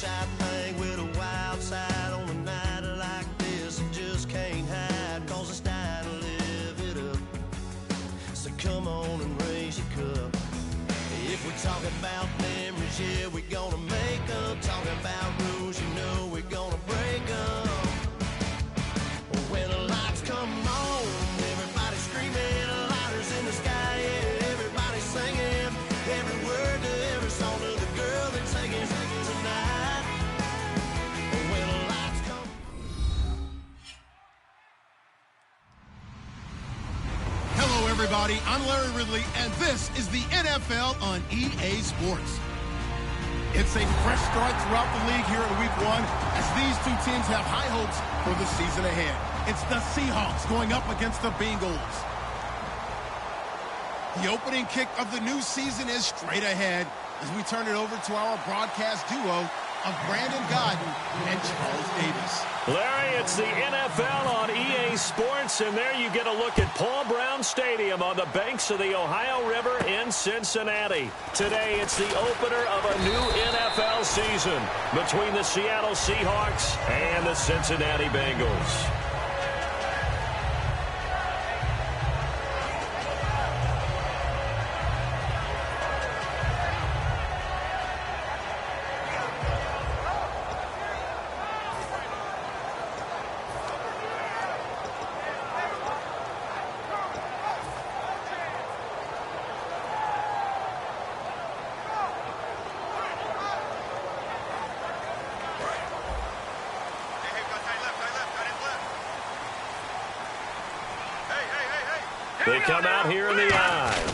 shot thing with a wild side on a night like this. I just can't hide, cause it's time to live it up. So come on and raise your cup. If we're talking about memories, yeah, we're gonna make them. Talking about rules, you know we're gonna break them. When the lights come on, everybody screaming, lighters in the sky, yeah, everybody singing every word to every song to the girl that's singing tonight. When the lights come. Hello, everybody. I'm Larry Ridley, and this is the NFL on EA Sports. It's a fresh start throughout the league here in Week 1 as these two teams have high hopes for the season ahead. It's the Seahawks going up against the Bengals. The opening kick of the new season is straight ahead as we turn it over to our broadcast duo of Brandon Gaudin and Charles Davis. Larry, it's the NFL on EA Sports, and there you get a look at Paul Brown Stadium on the banks of the Ohio River in Cincinnati. Today, it's the opener of a new NFL season between the Seattle Seahawks and the Cincinnati Bengals. They come out here in the eye.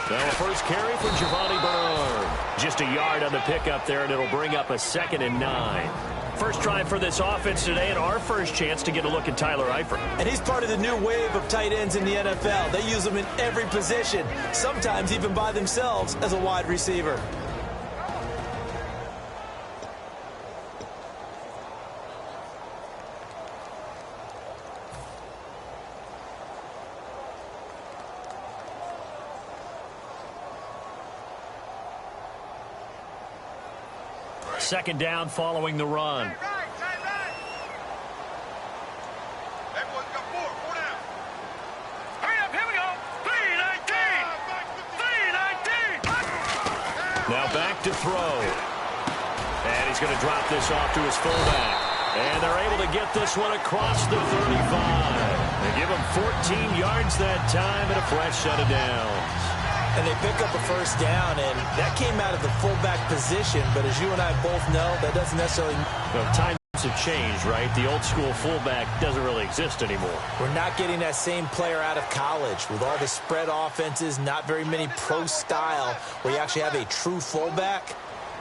Now a first carry for Giovanni Bernard. Just a yard on the pickup there, and it'll bring up a 2nd and 9. First try for this offense today, and our first chance to get a look at Tyler Eifert. And he's part of the new wave of tight ends in the NFL. They use them in every position, sometimes even by themselves as a wide receiver. Second down following the run. Now back to throw. And he's going to drop this off to his fullback. And they're able to get this one across the 35. They give him 14 yards that time and a fresh set of downs. And they pick up a first down, and that came out of the fullback position. But as you and I both know, that doesn't necessarily... Well, times have changed, right? The old school fullback doesn't really exist anymore. We're not getting that same player out of college. With all the spread offenses, not very many pro style, where you actually have a true fullback.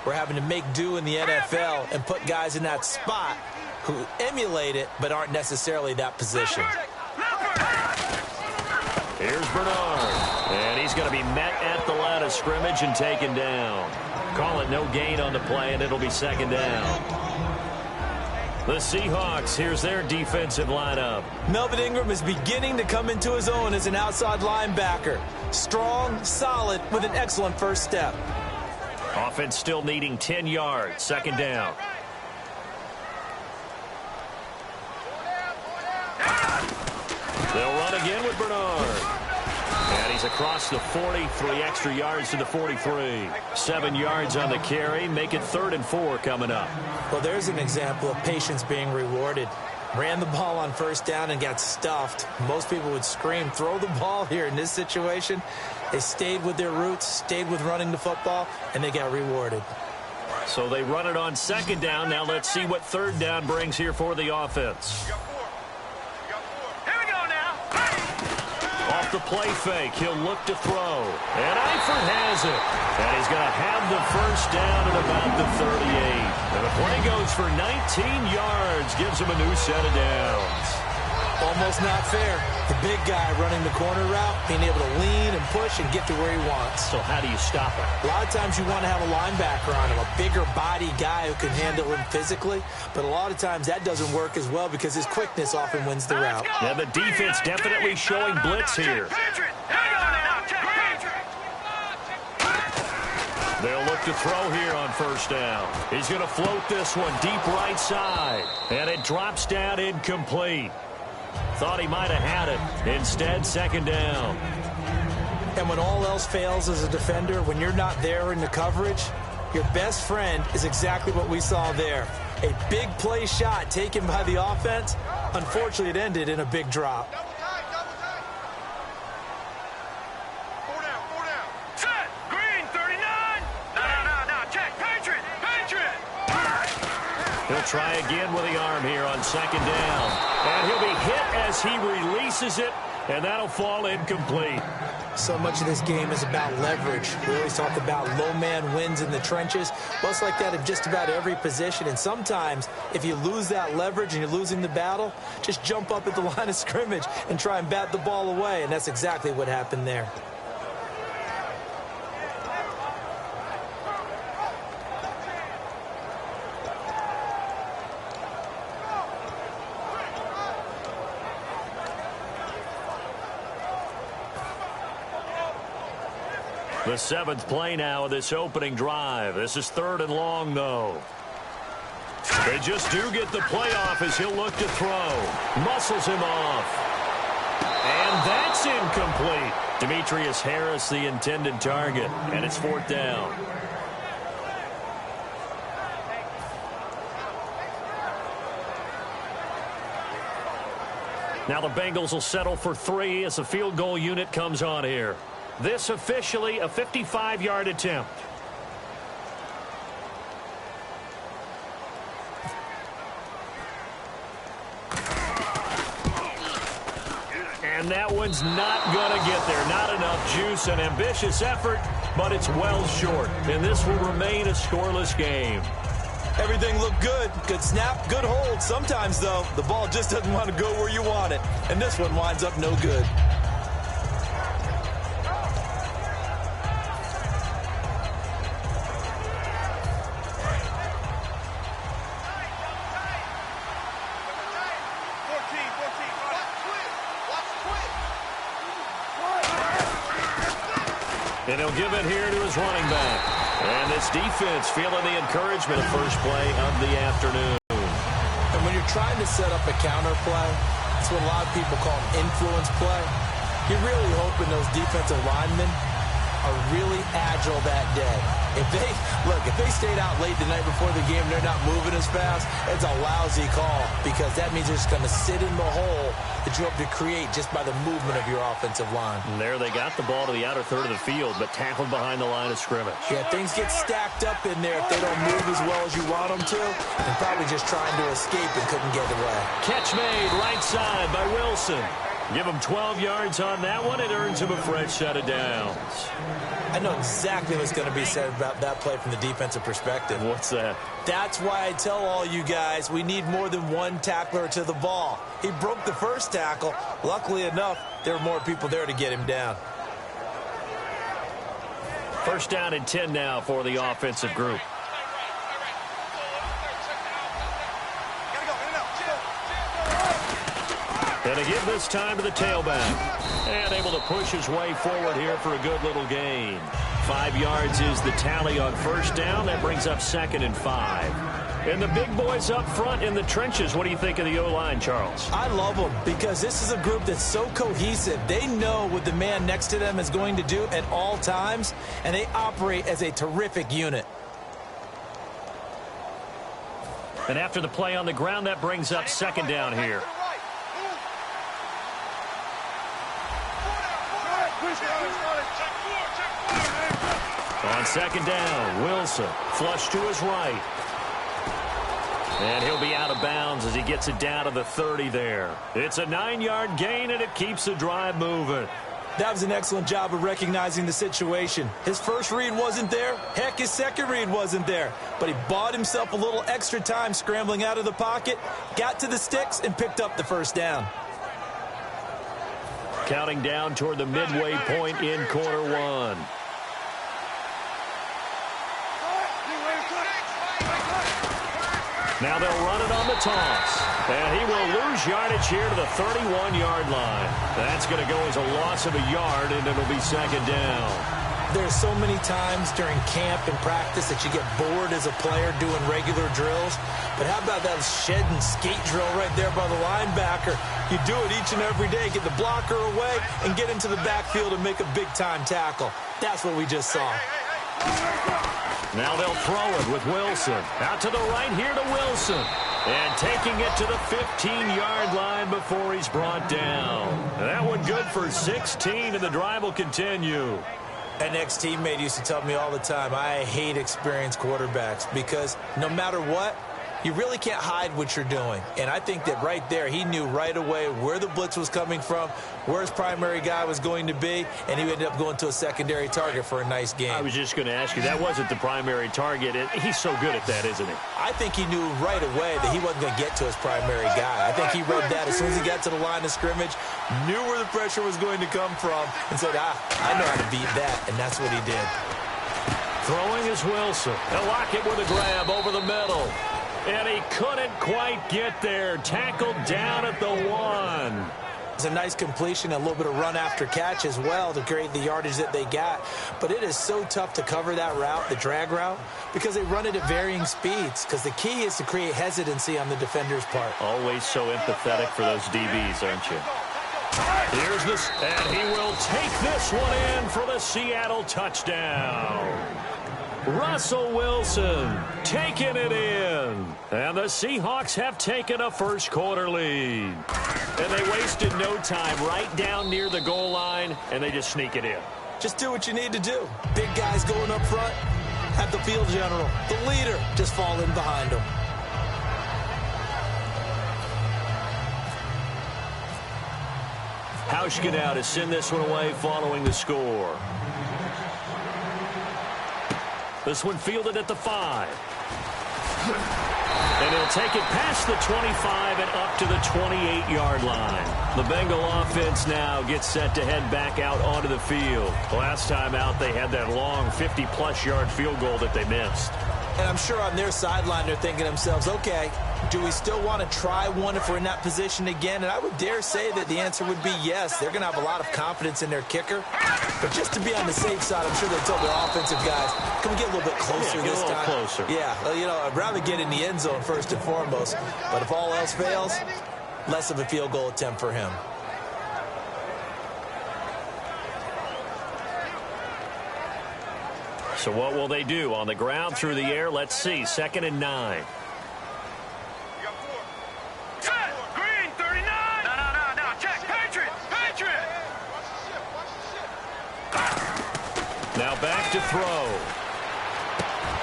We're having to make do in the NFL and put guys in that spot who emulate it but aren't necessarily that position. Here's Bernard. And he's going to be met at the line of scrimmage and taken down. Call it no gain on the play, and it'll be second down. The Seahawks, here's their defensive lineup. Melvin Ingram is beginning to come into his own as an outside linebacker. Strong, solid, with an excellent first step. Offense still needing 10 yards. Second down. They'll run again with Bernard. And he's across the 40, 3 extra yards to the 43. 7 yards on the carry, make it 3rd and 4 coming up. Well, there's an example of patience being rewarded. Ran the ball on first down and got stuffed. Most people would scream, throw the ball here. In this situation, they stayed with their roots, stayed with running the football, and they got rewarded. So they run it on second down. Now let's see what third down brings here for the offense. Off the play fake, he'll look to throw. And Eifert has it. And he's going to have the first down at about the 38. And the play goes for 19 yards, gives him a new set of downs. Almost not fair. The big guy running the corner route, being able to lean and push and get to where he wants. So how do you stop him? A lot of times you want to have a linebacker on him, a bigger body guy who can handle him physically. But a lot of times that doesn't work as well because his quickness often wins the route. Yeah, the defense definitely showing blitz here. They'll look look to throw here on first down. He's going to float this one deep right side. And it drops down incomplete. Thought he might have had it. Instead, second down. And when all else fails as a defender, when you're not there in the coverage, your best friend is exactly what we saw there. A big play shot taken by the offense. Unfortunately, it ended in a big drop. He'll try again with the arm here on second down. And he'll be hit as he releases it, and that'll fall incomplete. So much of this game is about leverage. We always talk about low man wins in the trenches. Well, it's like that in just about every position. And sometimes, if you lose that leverage and you're losing the battle, just jump up at the line of scrimmage and try and bat the ball away. And that's exactly what happened there. The 7th play now of this opening drive. This is 3rd and long, though. They just do get the playoff as he'll look to throw. Muscles him off. And that's incomplete. Demetrius Harris, the intended target. And it's 4th down. Now the Bengals will settle for 3 as the field goal unit comes on here. This officially a 55-yard attempt. And that one's not going to get there. Not enough juice. An ambitious effort, but it's well short. And this will remain a scoreless game. Everything looked good. Good snap, good hold. Sometimes, though, the ball just doesn't want to go where you want it. And this one winds up no good. And he'll give it here to his running back. And this defense feeling the encouragement of first play of the afternoon. And when you're trying to set up a counter play, that's what a lot of people call an influence play. You're really hoping those defensive linemen are really agile that day. If they stayed out late the night before the game, they're not moving as fast, it's a lousy call because that means they're just going to sit in the hole that you hope to create just by the movement of your offensive line. And there they got the ball to the outer third of the field, but tackled behind the line of scrimmage. Yeah, things get stacked up in there if they don't move as well as you want them to, and probably just trying to escape and couldn't get away. Catch made right side by Wilson. Give him 12 yards on that one. It earns him a fresh set of downs. I know exactly what's going to be said about that play from the defensive perspective. What's that? That's why I tell all you guys we need more than one tackler to the ball. He broke the first tackle. Luckily enough, there were more people there to get him down. First down and 10 now for the offensive group. And a give this time to the tailback. And able to push his way forward here for a good little gain. 5 yards is the tally on first down. That brings up 2nd and 5. And the big boys up front in the trenches. What do you think of the O-line, Charles? I love them because this is a group that's so cohesive. They know what the man next to them is going to do at all times, and they operate as a terrific unit. And after the play on the ground, that brings up 2nd down here. On 2nd down, Wilson flush to his right. And he'll be out of bounds as he gets it down to the 30 there. It's a 9-yard gain, and it keeps the drive moving. That was an excellent job of recognizing the situation. His first read wasn't there. Heck, his second read wasn't there. But he bought himself a little extra time scrambling out of the pocket, got to the sticks, and picked up the first down. Counting down toward the midway point in quarter one. Now they'll run it on the toss. And he will lose yardage here to the 31-yard line. That's going to go as a loss of a yard, and it'll be 2nd down. There's so many times during camp and practice that you get bored as a player doing regular drills. But how about that shed and skate drill right there by the linebacker? You do it each and every day. Get the blocker away and get into the backfield and make a big-time tackle. That's what we just saw. Now they'll throw it with Wilson. Out to the right here to Wilson. And taking it to the 15-yard line before he's brought down. That one good for 16, and the drive will continue. An ex-teammate used to tell me all the time, I hate experienced quarterbacks because no matter what, you really can't hide what you're doing. And I think that right there, he knew right away where the blitz was coming from, where his primary guy was going to be, and he ended up going to a secondary target for a nice game. I was just going to ask you, that wasn't the primary target. He's so good at that, isn't he? I think he knew right away that he wasn't going to get to his primary guy. I think he read that as soon as he got to the line of scrimmage, knew where the pressure was going to come from, and said, I know how to beat that, and that's what he did. Throwing is Wilson. They'll lock it with a grab over the middle. And he couldn't quite get there. Tackled down at the 1. It's a nice completion, a little bit of run after catch as well to create the yardage that they got. But it is so tough to cover that route, the drag route, because they run it at varying speeds. Because the key is to create hesitancy on the defender's part. Always so empathetic for those DBs, aren't you? Here's this, and he will take this one in for the Seattle touchdown. Russell Wilson taking it in. And the Seahawks have taken a first-quarter lead. And they wasted no time right down near the goal line, and they just sneak it in. Just do what you need to do. Big guys going up front. Have the field general, the leader, just fall in behind them. Hauschka to send this one away following the score. This one fielded at the 5. And he'll take it past the 25 and up to the 28-yard line. The Bengal offense now gets set to head back out onto the field. Last time out, they had that long 50-plus yard field goal that they missed. And I'm sure on their sideline they're thinking to themselves, okay, do we still want to try one if we're in that position again? And I would dare say that the answer would be yes. They're going to have a lot of confidence in their kicker. But just to be on the safe side, I'm sure they told their offensive guys, can we get a little bit closer this time? Closer. Yeah, I'd rather get in the end zone first and foremost. But if all else fails, less of a field goal attempt for him. So what will they do? On the ground, through the air, let's see. 2nd and 9. Green, 39. No. Check. Patriot. Now back to throw.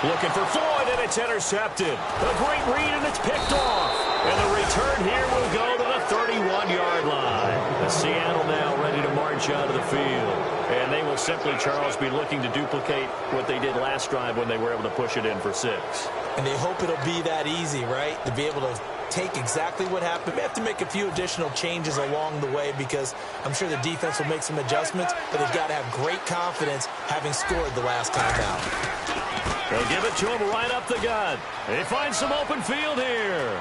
Looking for Floyd, and it's intercepted. A great read, and it's picked off. And the return here will go to the 31-yard line. And Seattle now ready to march out of the field. And they will simply, Charles, be looking to duplicate what they did last drive when they were able to push it in for 6. And they hope it'll be that easy, right? To be able to take exactly what happened. They have to make a few additional changes along the way because I'm sure the defense will make some adjustments, but they've got to have great confidence having scored the last time out. They'll give it to him right up the gut. They find some open field here.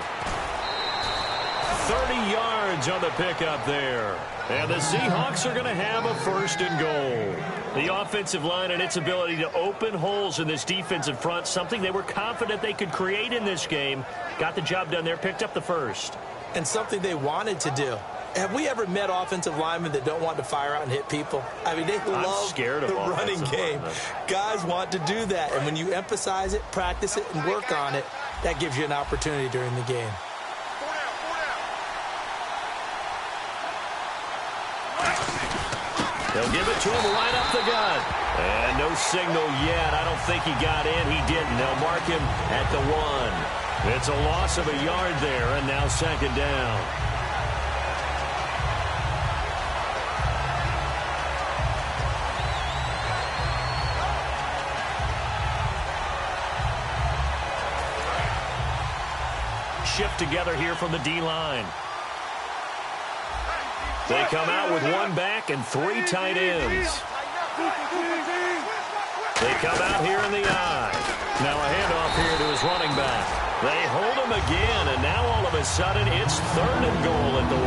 30 yards on the pickup there. And the Seahawks are going to have a 1st and goal. The offensive line and its ability to open holes in this defensive front, something they were confident they could create in this game. Got the job done there, picked up the 1st. And something they wanted to do. Have we ever met offensive linemen that don't want to fire out and hit people? I mean, they love the running game. Guys want to do that. And when you emphasize it, practice it, and work on it, that gives you an opportunity during the game. They'll give it to him right up the gut. And no signal yet. I don't think he got in. He didn't. They'll mark him at the 1. It's a loss of a yard there, and now 2nd down. Shift together here from the D-line. They come out with 1 back and 3 tight ends. They come out here in the I. Now a handoff here to his running back. They hold him again, and now all of a sudden it's 3rd and goal at the 1.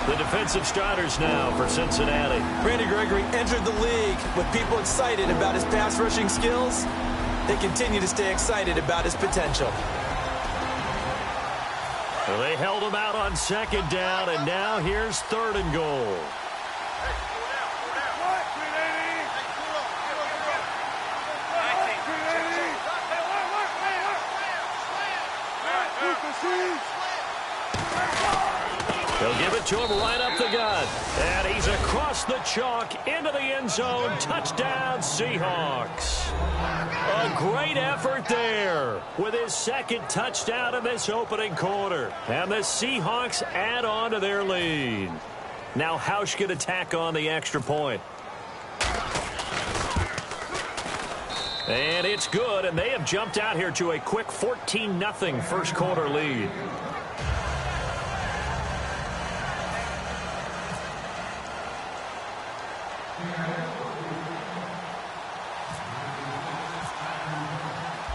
The defensive starters now for Cincinnati. Randy Gregory entered the league with people excited about his pass rushing skills. They continue to stay excited about his potential. Well, they held him out on second down, and now here's third and goal. They'll give it to him right up the gut. And he's across the chalk into the end zone. Touchdown, Seahawks. A great effort there with his second touchdown in this opening quarter. And the Seahawks add on to their lead. Now Hausch can attack on the extra point. And it's good, and they have jumped out here to a quick 14-0 first quarter lead.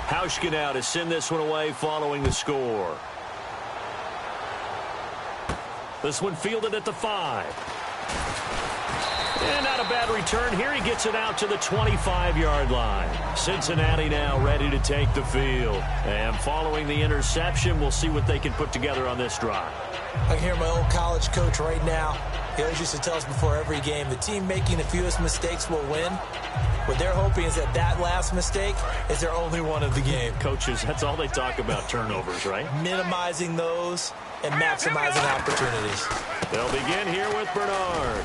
Hauschka now to send this one away following the score. This one fielded at the 5. And not a bad return here. He gets it out to the 25-yard line. Cincinnati now ready to take the field. And following the interception, we'll see what they can put together on this drive. I can hear my old college coach right now. He always used to tell us before every game, the team making the fewest mistakes will win. What they're hoping is that last mistake is their only one of the game. Coaches, that's all they talk about, turnovers, right? Minimizing those and maximizing opportunities. They'll begin here with Bernard.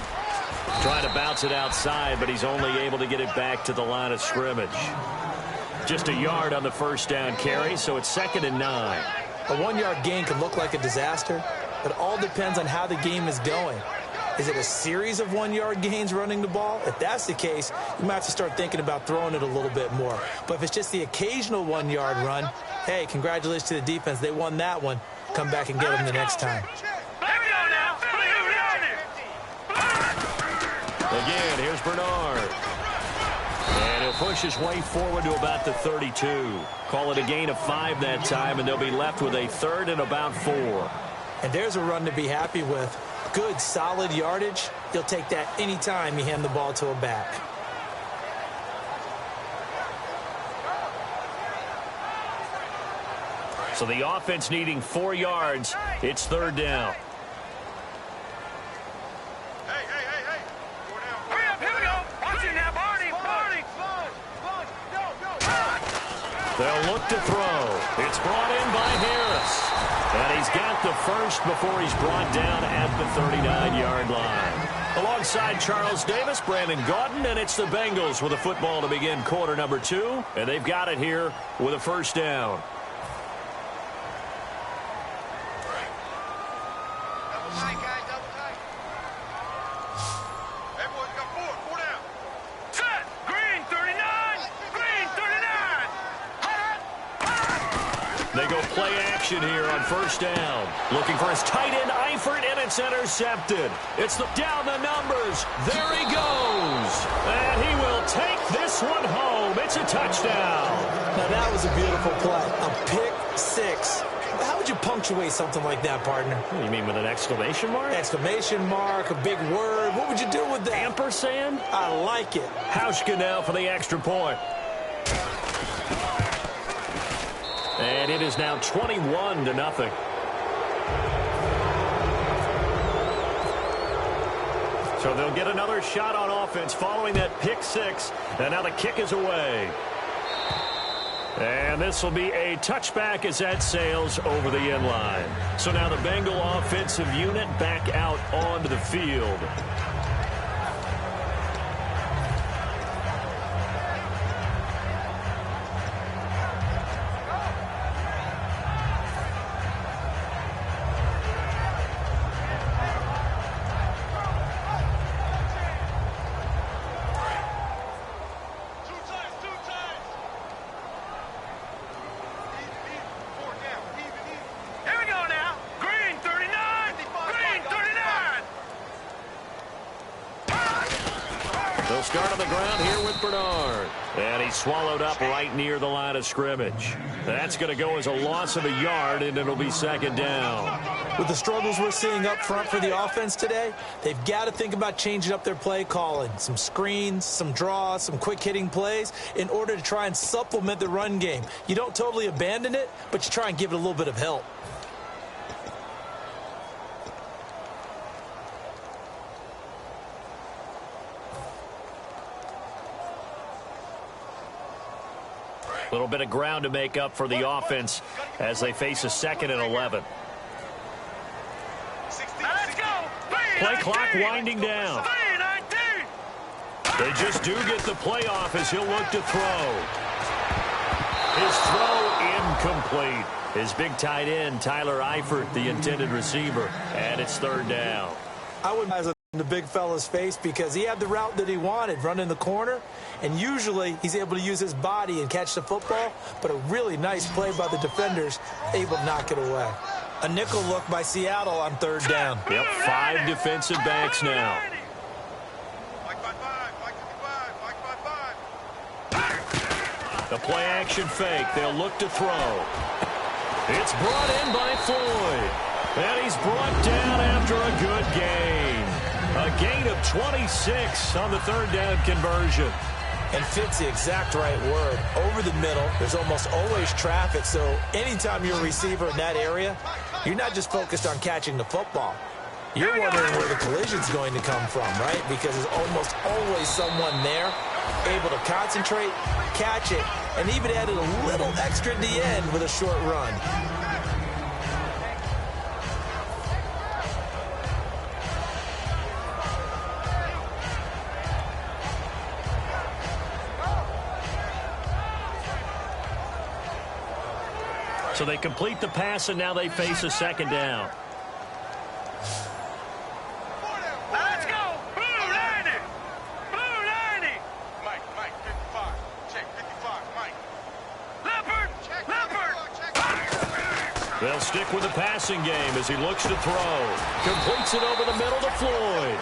Trying to bounce it outside, but he's only able to get it back to the line of scrimmage. Just a yard on the first down carry, so it's 2nd and 9. A 1-yard gain can look like a disaster, but it all depends on how the game is going. Is it a series of 1-yard gains running the ball? If that's the case, you might have to start thinking about throwing it a little bit more. But if it's just the occasional 1-yard run, hey, congratulations to the defense. They won that one. Come back and get them the next time. Again, here's Bernard. And he'll push his way forward to about the 32. Call it a gain of 5 that time, and they'll be left with a 3rd and about 4. And there's a run to be happy with. Good, solid yardage. You'll take that anytime you hand the ball to a back. So the offense needing 4 yards. It's 3rd down. They'll look to throw. It's brought in by Harris. And he's got the first before he's brought down at the 39-yard line. Alongside Charles Davis, Brandon Gaudin, and it's the Bengals with a football to begin quarter number 2. And they've got it here with a first down. They go play action here on first down. Looking for his tight end, Eifert, and it's intercepted. It's down the numbers. There he goes. And he will take this one home. It's a touchdown. Now, that was a beautiful play. A pick 6. How would you punctuate something like that, partner? You mean with an exclamation mark? Exclamation mark, a big word. What would you do with that? Ampersand? I like it. Hauschka now for the extra point. And it is now 21-0. So they'll get another shot on offense following that pick 6. And now the kick is away. And this will be a touchback as that sails over the end line. So now the Bengal offensive unit back out onto the field. They'll start on the ground here with Bernard. And he's swallowed up right near the line of scrimmage. That's going to go as a loss of a yard, and it'll be second down. With the struggles we're seeing up front for the offense today, they've got to think about changing up their play calling. Some screens, some draws, some quick-hitting plays in order to try and supplement the run game. You don't totally abandon it, but you try and give it a little bit of help. A little bit of ground to make up for the offense as they face a 2nd and 11. Let's go. Play clock winding down. They just do get the playoff as he'll look to throw. His throw incomplete. His big tight end, Tyler Eifert, the intended receiver. And it's 3rd down. I wouldn't have in the big fella's face because he had the route that he wanted, running the corner, and usually he's able to use his body and catch the football, but a really nice play by the defenders, able to knock it away. A nickel look by Seattle on 3rd down. Yep, 5 defensive backs now. The play action fake. They'll look to throw. It's brought in by Floyd. And he's brought down after a good gain. A gain of 26 on the 3rd down conversion. And fits the exact right word. Over the middle, there's almost always traffic, so anytime you're a receiver in that area, you're not just focused on catching the football. You're wondering where the collision's going to come from, right? Because there's almost always someone there able to concentrate, catch it, and even added a little extra at the end with a short run. So they complete the pass, and now they face a 2nd down. Let's go. Blue 90. Blue 90. Mike, 55. Check 55, Mike. Leopard. They'll stick with the passing game as he looks to throw. Completes it over the middle to Floyd.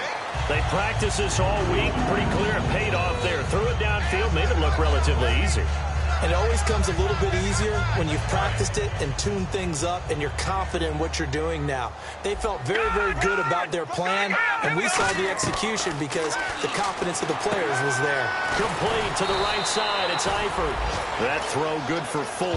They practiced this all week. Pretty clear it paid off there. Threw it downfield, made it look relatively easy. And it always comes a little bit easier when you've practiced it and tuned things up and you're confident in what you're doing now. They felt very, very good about their plan, and we saw the execution because the confidence of the players was there. Complete to the right side. It's Eifert. That throw good for 4.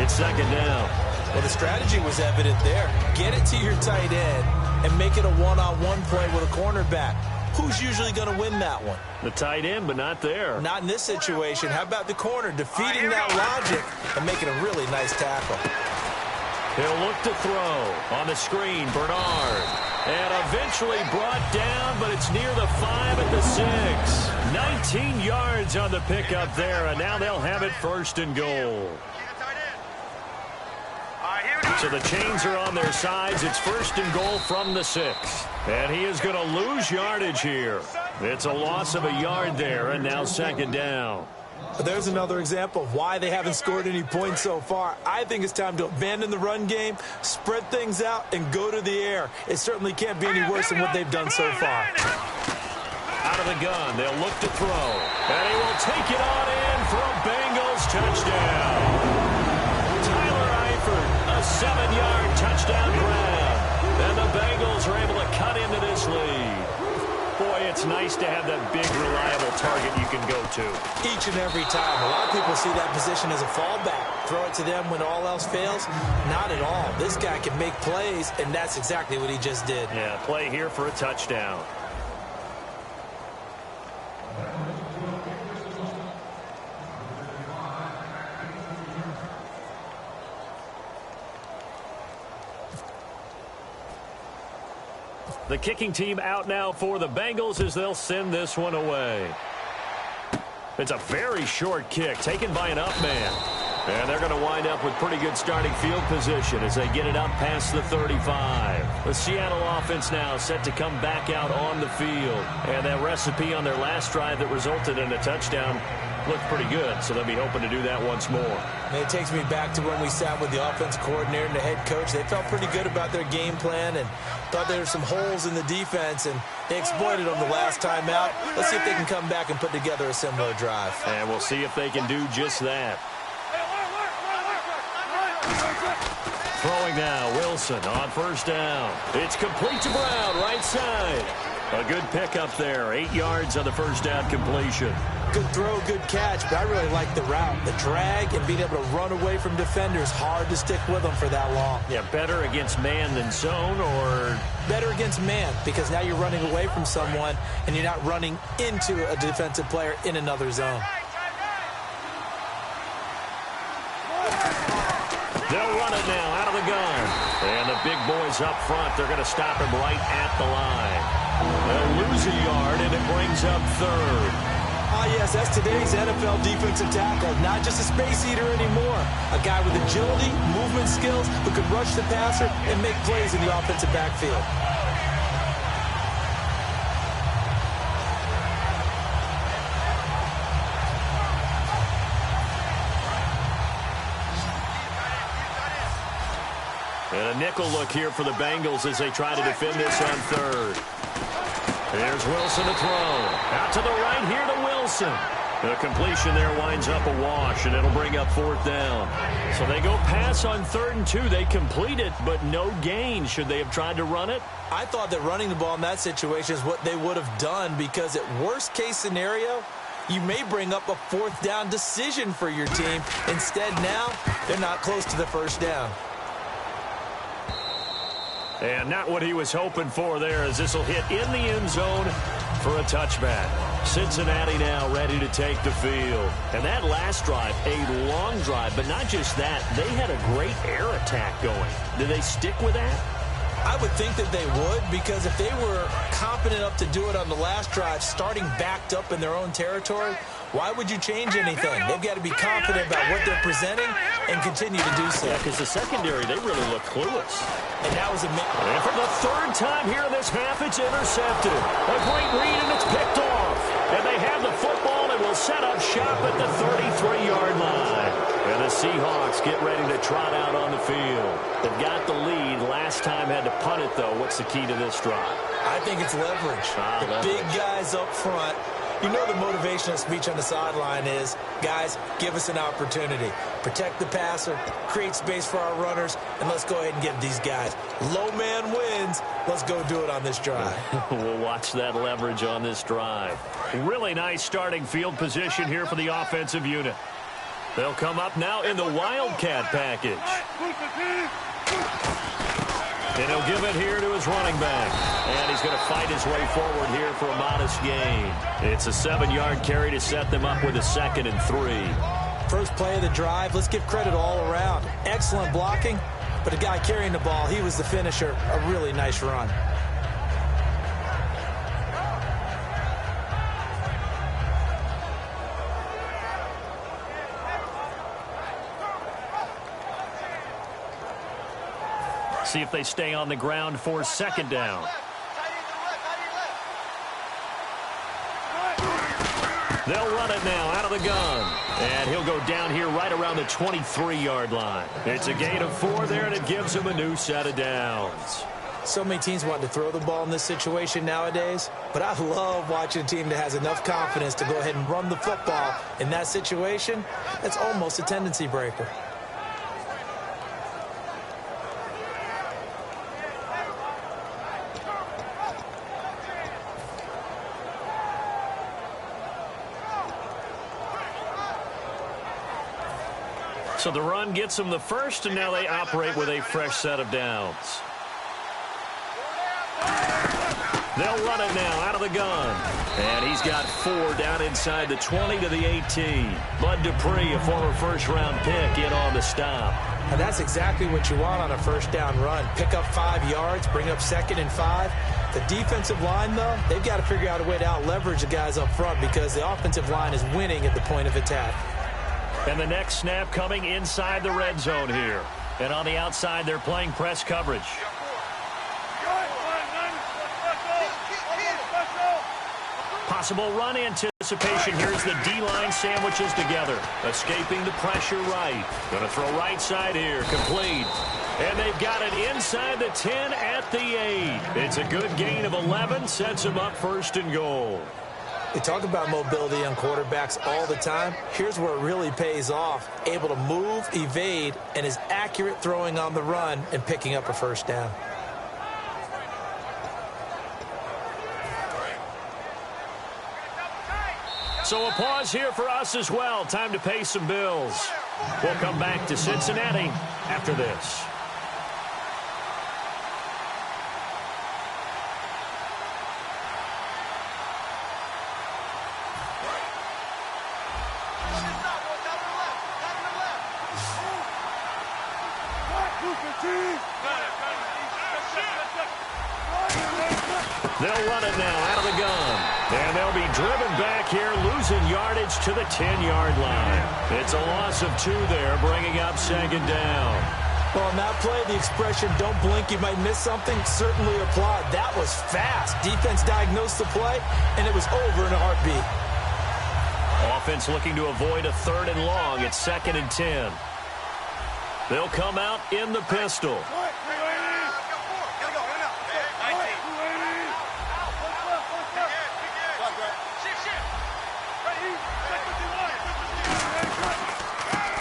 It's 2nd down. Well, the strategy was evident there. Get it to your tight end and make it a one-on-one play with a cornerback. Who's usually going to win that one? The tight end, but not there. Not in this situation. How about the corner defeating that logic and making a really nice tackle? He'll look to throw on the screen. Bernard. And eventually brought down, but it's near the 5 at the 6. 19 yards on the pickup there, and now they'll have it 1st and goal. So the chains are on their sides. It's 1st and goal from the 6. And he is going to lose yardage here. It's a loss of a yard there, and now 2nd down. There's another example of why they haven't scored any points so far. I think it's time to abandon the run game, spread things out, and go to the air. It certainly can't be any worse than what they've done so far. Out of the gun, they'll look to throw. And he will take it on in for a Bengals touchdown. Tyler Eifert, a 7-yard touchdown grab. And the Bengals are able to cut into this lead. Boy, it's nice to have that big, reliable target you can go to. Each and every time. A lot of people see that position as a fallback. Throw it to them when all else fails. Not at all. This guy can make plays, and that's exactly what he just did. Yeah, play here for a touchdown. The kicking team out now for the Bengals as they'll send this one away. It's a very short kick taken by an up man. And they're going to wind up with pretty good starting field position as they get it up past the 35. The Seattle offense now set to come back out on the field. And that recipe on their last drive that resulted in a touchdown looked pretty good, so they'll be hoping to do that once more. And it takes me back to when we sat with the offense coordinator and the head coach. They felt pretty good about their game plan and thought there were some holes in the defense, and they exploited them the last time out. Let's see if they can come back and put together a similar drive. And we'll see if they can do just that. Throwing now, Wilson on first down. It's complete to Brown, right side. A good pickup there, 8 yards on the first down completion. Good throw, good catch, but I really like the route. The drag and being able to run away from defenders, hard to stick with them for that long. Yeah, better against man than zone, or? Better against man, because now you're running away from someone and you're not running into a defensive player in another zone. They'll run it now out of the gun. And the big boys up front, they're going to stop him right at the line. They'll lose a yard, and it brings up third. Ah, yes, that's today's NFL defensive tackle. Not just a space eater anymore. A guy with agility, movement skills, who can rush the passer and make plays in the offensive backfield. And a nickel look here for the Bengals as they try to defend this on third. There's Wilson to throw. Out to the right here to Wilson. The completion there winds up a wash, and it'll bring up fourth down. So they go pass on 3rd and 2. They complete it, but no gain. Should they have tried to run it? I thought that running the ball in that situation is what they would have done, because at worst case scenario, you may bring up a 4th down decision for your team. Instead, now, they're not close to the first down. And not what he was hoping for there, as this will hit in the end zone for a touchback. Cincinnati now ready to take the field. And that last drive, a long drive, but not just that. They had a great air attack going. Did they stick with that? I would think that they would, because if they were confident enough to do it on the last drive, starting backed up in their own territory, why would you change anything? They've got to be confident about what they're presenting and continue to do so. Yeah, because the secondary, they really look clueless. And that was a... And for the 3rd time here in this half, it's intercepted. A great read, and it's picked off. And they have the football and will set up shop at the 33-yard line. And the Seahawks get ready to trot out on the field. They've got the lead. Last time had to punt it, though. What's the key to this drive? I think it's leverage. Big guys up front. You know the motivational speech on the sideline is, guys, give us an opportunity. Protect the passer, create space for our runners, and let's go ahead and give these guys. Low man wins. Let's go do it on this drive. We'll watch that leverage on this drive. Really nice starting field position here for the offensive unit. They'll come up now in the Wildcat package. And he'll give it here to his running back. And he's going to fight his way forward here for a modest gain. It's a 7-yard carry to set them up with a 2nd and 3. First play of the drive, let's give credit all around. Excellent blocking, but the guy carrying the ball, he was the finisher. A really nice run. See if they stay on the ground for 2nd down. They'll run it now out of the gun. And he'll go down here right around the 23-yard line. It's a gain of 4 there, and it gives him a new set of downs. So many teams want to throw the ball in this situation nowadays, but I love watching a team that has enough confidence to go ahead and run the football. In that situation, that's almost a tendency breaker. So the run gets them the first, and now they operate with a fresh set of downs. They'll run it now out of the gun. And he's got 4 down inside the 20 to the 18. Bud Dupree, a former first-round pick, in on the stop. And that's exactly what you want on a first down run. Pick up 5 yards, bring up 2nd and 5. The defensive line, though, they've got to figure out a way to out-leverage the guys up front, because the offensive line is winning at the point of attack. And the next snap coming inside the red zone here. And on the outside, they're playing press coverage. Possible run anticipated. anticipation here as the D-line sandwiches together. Escaping the pressure right. Going to throw right side here. Complete. And they've got it inside the 10 at the 8. It's a good gain of 11. Sets them up 1st and goal. We talk about mobility on quarterbacks all the time. Here's where it really pays off. Able to move, evade, and is accurate throwing on the run and picking up a 1st down. So a pause here for us as well. Time to pay some bills. We'll come back to Cincinnati after this. They'll run it now out of the gun. And they'll be driven back here, losing yardage to the 10-yard line. It's a loss of 2 there, bringing up 2nd down. Well, on that play, the expression, don't blink, you might miss something, certainly applaud. That was fast. Defense diagnosed the play, and it was over in a heartbeat. Offense looking to avoid a 3rd and long. It's 2nd and 10. They'll come out in the pistol.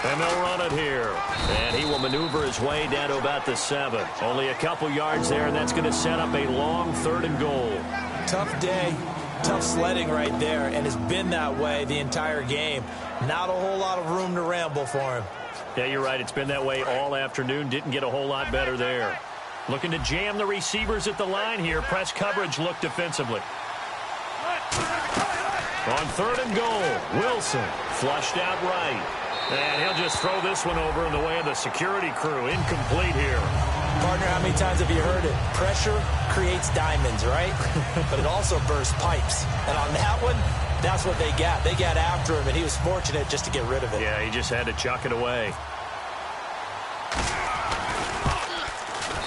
And they'll run it here. And he will maneuver his way down to about the 7. Only a couple yards there, and that's going to set up a long 3rd and goal. Tough day, tough sledding right there, and it's been that way the entire game. Not a whole lot of room to ramble for him. Yeah, you're right. It's been that way all afternoon. Didn't get a whole lot better there. Looking to jam the receivers at the line here. Press coverage look defensively. On 3rd and goal, Wilson flushed out right. And he'll just throw this one over in the way of the security crew. Incomplete here. Partner, how many times have you heard it? Pressure creates diamonds, right? But it also bursts pipes. And on that one, that's what they got. They got after him, and he was fortunate just to get rid of it. Yeah, he just had to chuck it away.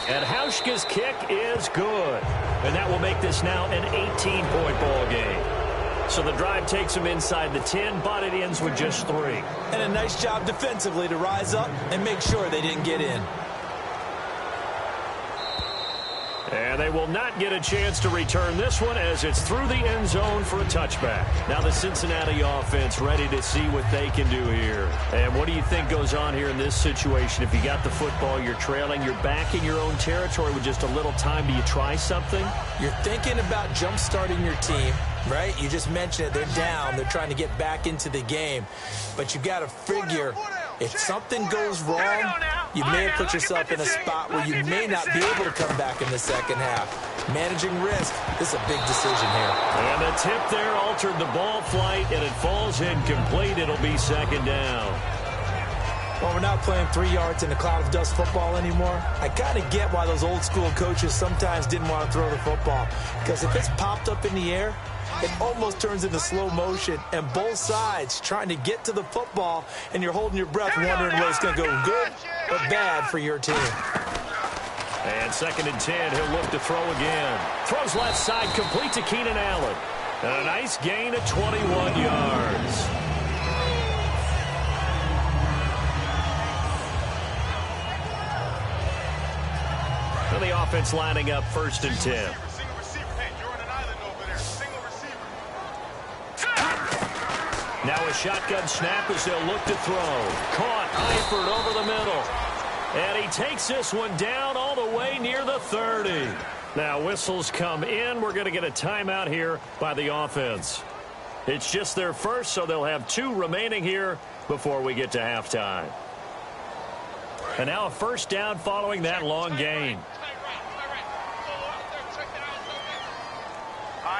And Hauschka's kick is good. And that will make this now an 18-point ball game. So the drive takes him inside the 10, but it ends with just 3. And a nice job defensively to rise up and make sure they didn't get in. And they will not get a chance to return this one as it's through the end zone for a touchback. Now the Cincinnati offense ready to see what they can do here. And what do you think goes on here in this situation? If you got the football, you're trailing, you're back in your own territory with just a little time. Do you try something? You're thinking about jump-starting your team, right? You just mentioned it. They're down. They're trying to get back into the game. But you got to figure, if something goes wrong, you may have put yourself in a spot where you may not be able to come back in the second half. Managing risk, this is a big decision here. And the tip there altered the ball flight, and it falls incomplete. It'll be 2nd down. Well, we're not playing 3 yards in a cloud of dust football anymore. I kind of get why those old school coaches sometimes didn't want to throw the football. Because if it's popped up in the air, it almost turns into slow motion, and both sides trying to get to the football, and you're holding your breath wondering whether it's going to go good or bad for your team. And 2nd and 10, he'll look to throw again. Throws left side, complete to Keenan Allen. And a nice gain of 21 yards. And the offense lining up 1st and 10. Now a shotgun snap as they'll look to throw. Caught, Eifert over the middle. And he takes this one down all the way near the 30. Now whistles come in. We're going to get a timeout here by the offense. It's just their first, so they'll have 2 remaining here before we get to halftime. And now a 1st down following that long gain.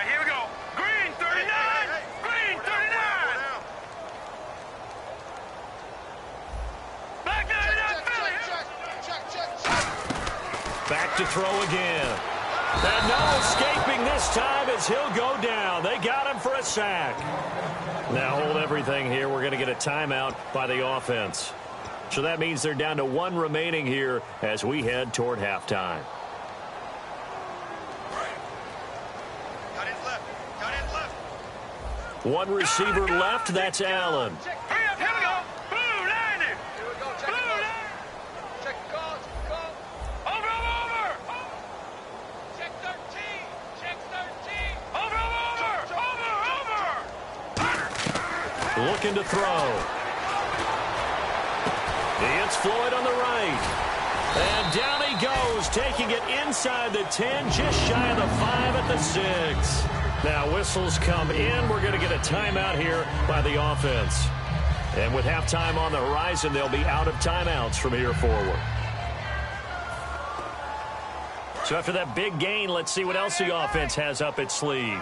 Here we go. Green 39. Green 39. Back 99, Philly. Back to throw again. And no escaping this time as he'll go down. They got him for a sack. Now hold everything here. We're going to get a timeout by the offense. So that means they're down to 1 remaining here as we head toward halftime. One receiver left. That's Allen. Hurry up, here we go. Blue line it. Blue line. Check call. Over. Check 13. Check 13. Over. Looking to throw. It's Floyd on the right. And down he goes, taking it inside the 10, just shy of the 5 at the 6. Now whistles come in. We're going to get a timeout here by the offense. And with halftime on the horizon, they'll be out of timeouts from here forward. So after that big gain, let's see what else the offense has up its sleeve.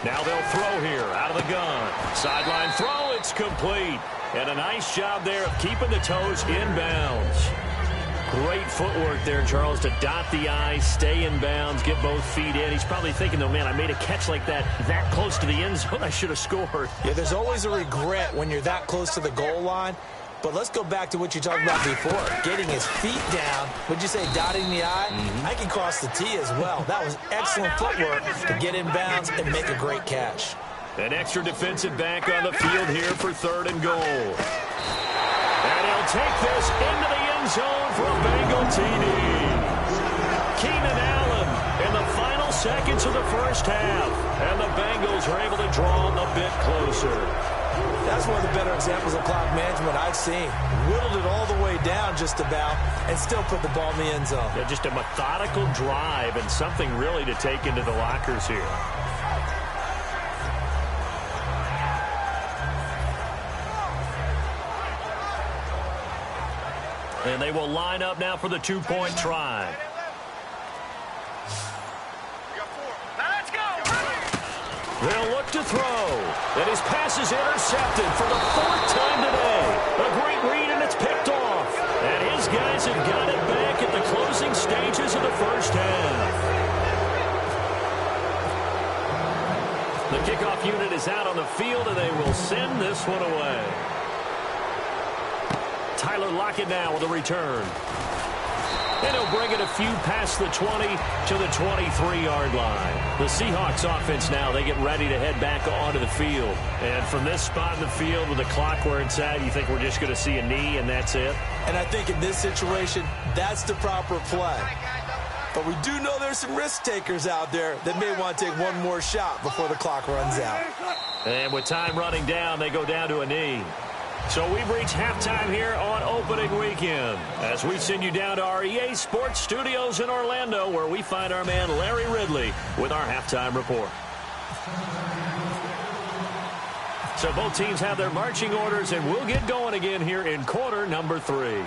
Now they'll throw here out of the gun. Sideline throw, it's complete. And a nice job there of keeping the toes inbounds. Great footwork there, Charles, to dot the I, stay in bounds, get both feet in. He's probably thinking, though, man, I made a catch like that close to the end zone. I should have scored. Yeah, there's always a regret when you're that close to the goal line. But let's go back to what you talked about before. Getting his feet down. Would you say dotting the I? I can cross the T as well. That was excellent footwork to get in bounds and make a great catch. An extra defensive back on the field here for 3rd and goal. And he'll take this into the end zone for a Bengal TD. Keenan Allen in the final seconds of the first half. And the Bengals are able to draw a bit closer. That's one of the better examples of clock management I've seen. Whittled it all the way down just about and still put the ball in the end zone. Yeah, just a methodical drive and something really to take into the lockers here. And they will line up now for the 2-point try. They'll look to throw. And his pass is intercepted for the 4th time today. A great read, and it's picked off. And his guys have got it back at the closing stages of the first half. The kickoff unit is out on the field, and they will send this one away. Tyler Lockett now with a return. And he'll bring it a few past the 20 to the 23-yard line. The Seahawks offense now, they get ready to head back onto the field. And from this spot in the field with the clock where it's at, you think we're just going to see a knee and that's it? And I think in this situation, that's the proper play. But we do know there's some risk takers out there that may want to take one more shot before the clock runs out. And with time running down, they go down to a knee. So we've reached halftime here on opening weekend as we send you down to our EA Sports Studios in Orlando, where we find our man Larry Ridley with our halftime report. So both teams have their marching orders, and we'll get going again here in quarter number 3.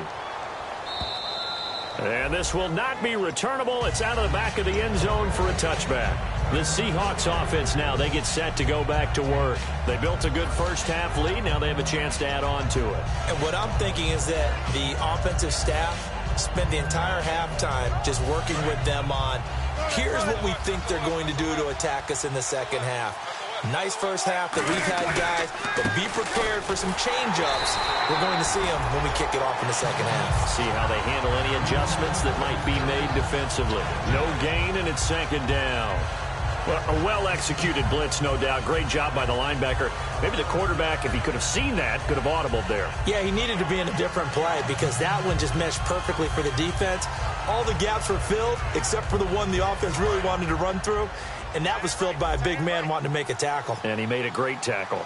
And this will not be returnable. It's out of the back of the end zone for a touchback. The Seahawks offense now, they get set to go back to work. They built a good first half lead. Now they have a chance to add on to it. And what I'm thinking is that the offensive staff spent the entire halftime just working with them on, here's what we think they're going to do to attack us in the second half. Nice first half that we've had, guys, but be prepared for some change-ups. We're going to see them when we kick it off in the second half. See how they handle any adjustments that might be made defensively. No gain, and it's 2nd down. Well, a well-executed blitz, no doubt. Great job by the linebacker. Maybe the quarterback, if he could have seen that, could have audibled there. Yeah, he needed to be in a different play because that one just meshed perfectly for the defense. All the gaps were filled except for the one the offense really wanted to run through, and that was filled by a big man wanting to make a tackle. And he made a great tackle.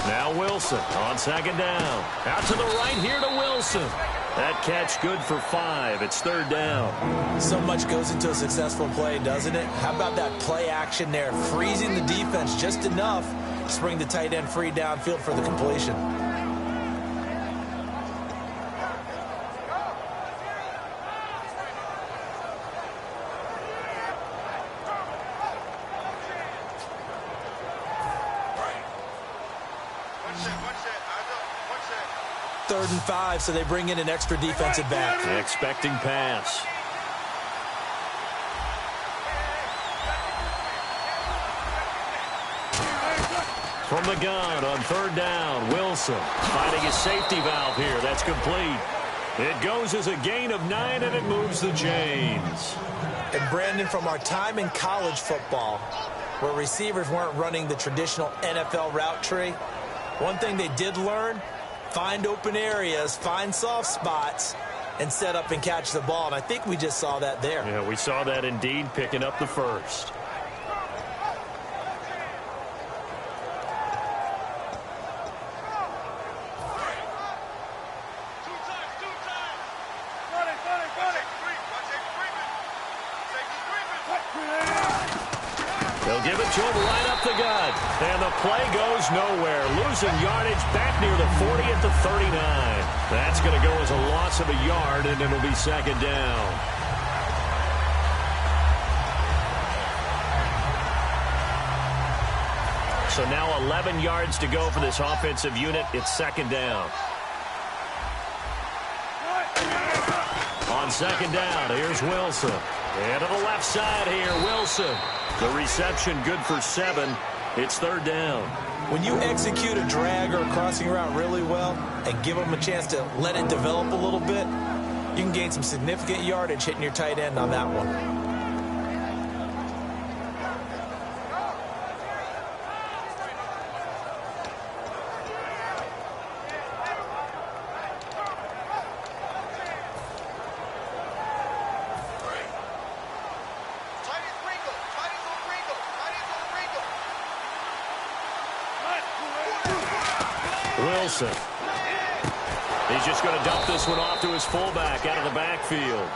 Now Wilson on 2nd down. Out to the right here to Wilson. That catch good for 5. It's 3rd down. So much goes into a successful play, doesn't it? How about that play action there? Freezing the defense just enough to bring the tight end free downfield for the completion. Third and 5, so they bring in an extra defensive back. Expecting pass. From the gun on third down, Wilson finding his safety valve here. That's complete. It goes as a gain of 9, and it moves the chains. And Brandon, from our time in college football, where receivers weren't running the traditional NFL route tree, one thing they did learn, find open areas, find soft spots, and set up and catch the ball. And I think we just saw that there. Yeah, we saw that indeed, picking up the first. They'll give it to him right up the gut. And the play goes nowhere. Losing yardage back near the 40 at the 39. That's going to go as a loss of a yard, and it'll be second down. So now 11 yards to go for this offensive unit. It's second down. On second down, here's Wilson. And to the left side here, Wilson. The reception good for 7. It's third down. When you execute a drag or a crossing route really well and give them a chance to let it develop a little bit, you can gain some significant yardage hitting your tight end on that one. Wilson. He's just going to dump this one off to his fullback out of the backfield.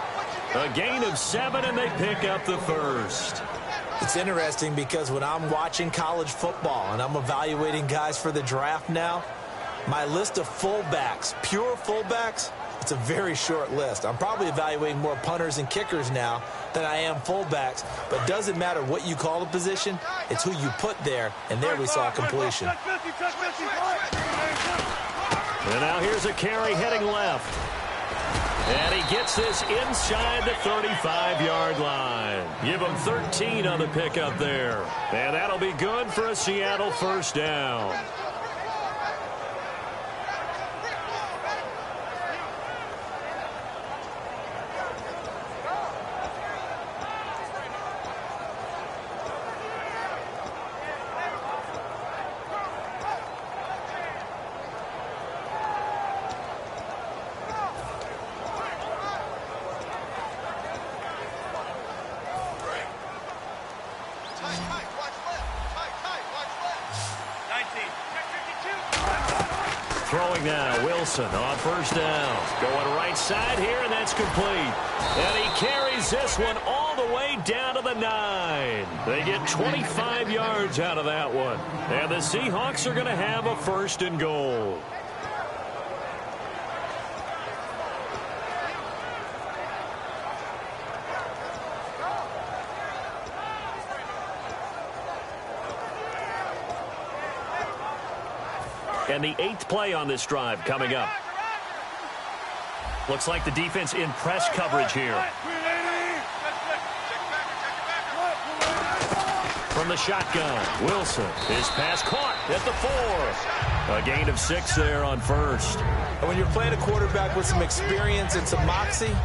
A gain of 7, and they pick up the first. It's interesting because when I'm watching college football and I'm evaluating guys for the draft now, my list of fullbacks, pure fullbacks, it's a very short list. I'm probably evaluating more punters and kickers now than I am fullbacks, but it doesn't matter what you call the position, it's who you put there, and there we saw completion. And now here's a carry heading left. And he gets this inside the 35-yard line. Give him 13 on the pickup there. And that'll be good for a Seattle first down. Throwing now, Wilson on first down. Going right side here, and that's complete. And he carries this one all the way down to the 9. They get 25 yards out of that one. And the Seahawks are going to have a first and goal. And the 8th play on this drive coming up. Looks like the defense in press coverage here. From the shotgun, Wilson. His pass caught at the 4. A gain of 6 there on first. And when you're playing a quarterback with some experience and some moxie,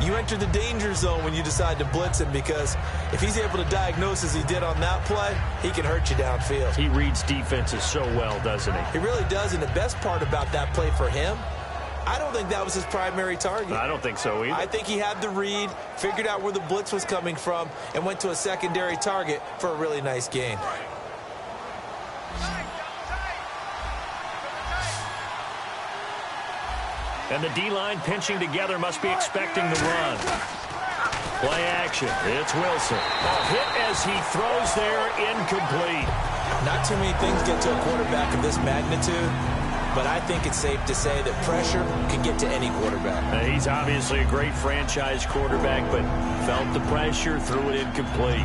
you enter the danger zone when you decide to blitz him, because if he's able to diagnose as he did on that play, he can hurt you downfield. He reads defenses so well, doesn't he? He really does, and the best part about that play for him, I don't think that was his primary target. I don't think so either. I think he had the read, figured out where the blitz was coming from, and went to a secondary target for a really nice gain. And the D-line pinching together, must be expecting the run. Play action. It's Wilson. A hit as he throws there, incomplete. Not too many things get to a quarterback of this magnitude, but I think it's safe to say that pressure can get to any quarterback. He's obviously a great franchise quarterback, but felt the pressure, threw it incomplete.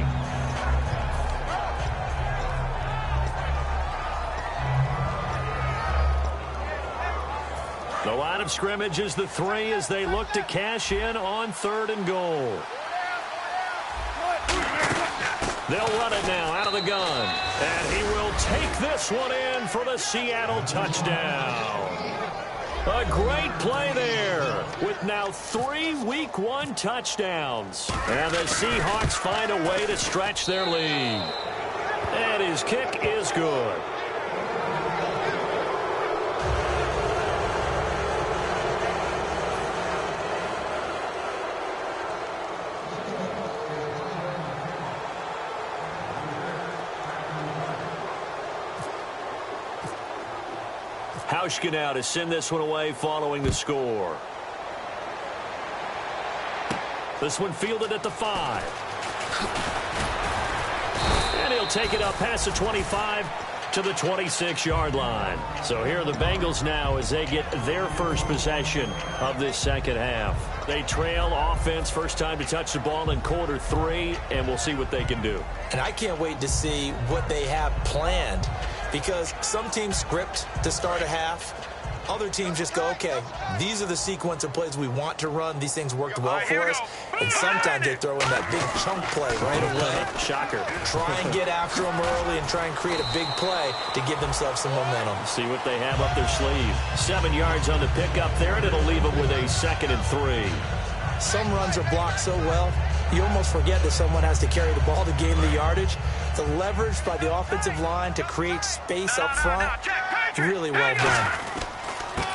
The line of scrimmage is the 3 as they look to cash in on 3rd and goal. They'll run it now out of the gun. And he will take this one in for the Seattle touchdown. A great play there with now 3 Week 1 touchdowns. And the Seahawks find a way to stretch their lead. And his kick is good. Hauschka now to send this one away following the score. This one fielded at the 5. And he'll take it up past the 25 to the 26-yard line. So here are the Bengals now as they get their first possession of this second half. They trail offense, first time to touch the ball in quarter 3, and we'll see what they can do. And I can't wait to see what they have planned, because some teams script to start a half. Other teams just go, okay, these are the sequence of plays we want to run. These things worked well for us. And sometimes they throw in that big chunk play right away. Shocker. Try and get after them early and try and create a big play to give themselves some momentum. See what they have up their sleeve. 7 yards on the pickup there, and it'll leave them with a 2nd and 3. Some runs are blocked so well, you almost forget that someone has to carry the ball to gain the yardage. The leverage by the offensive line to create space up front, really well done.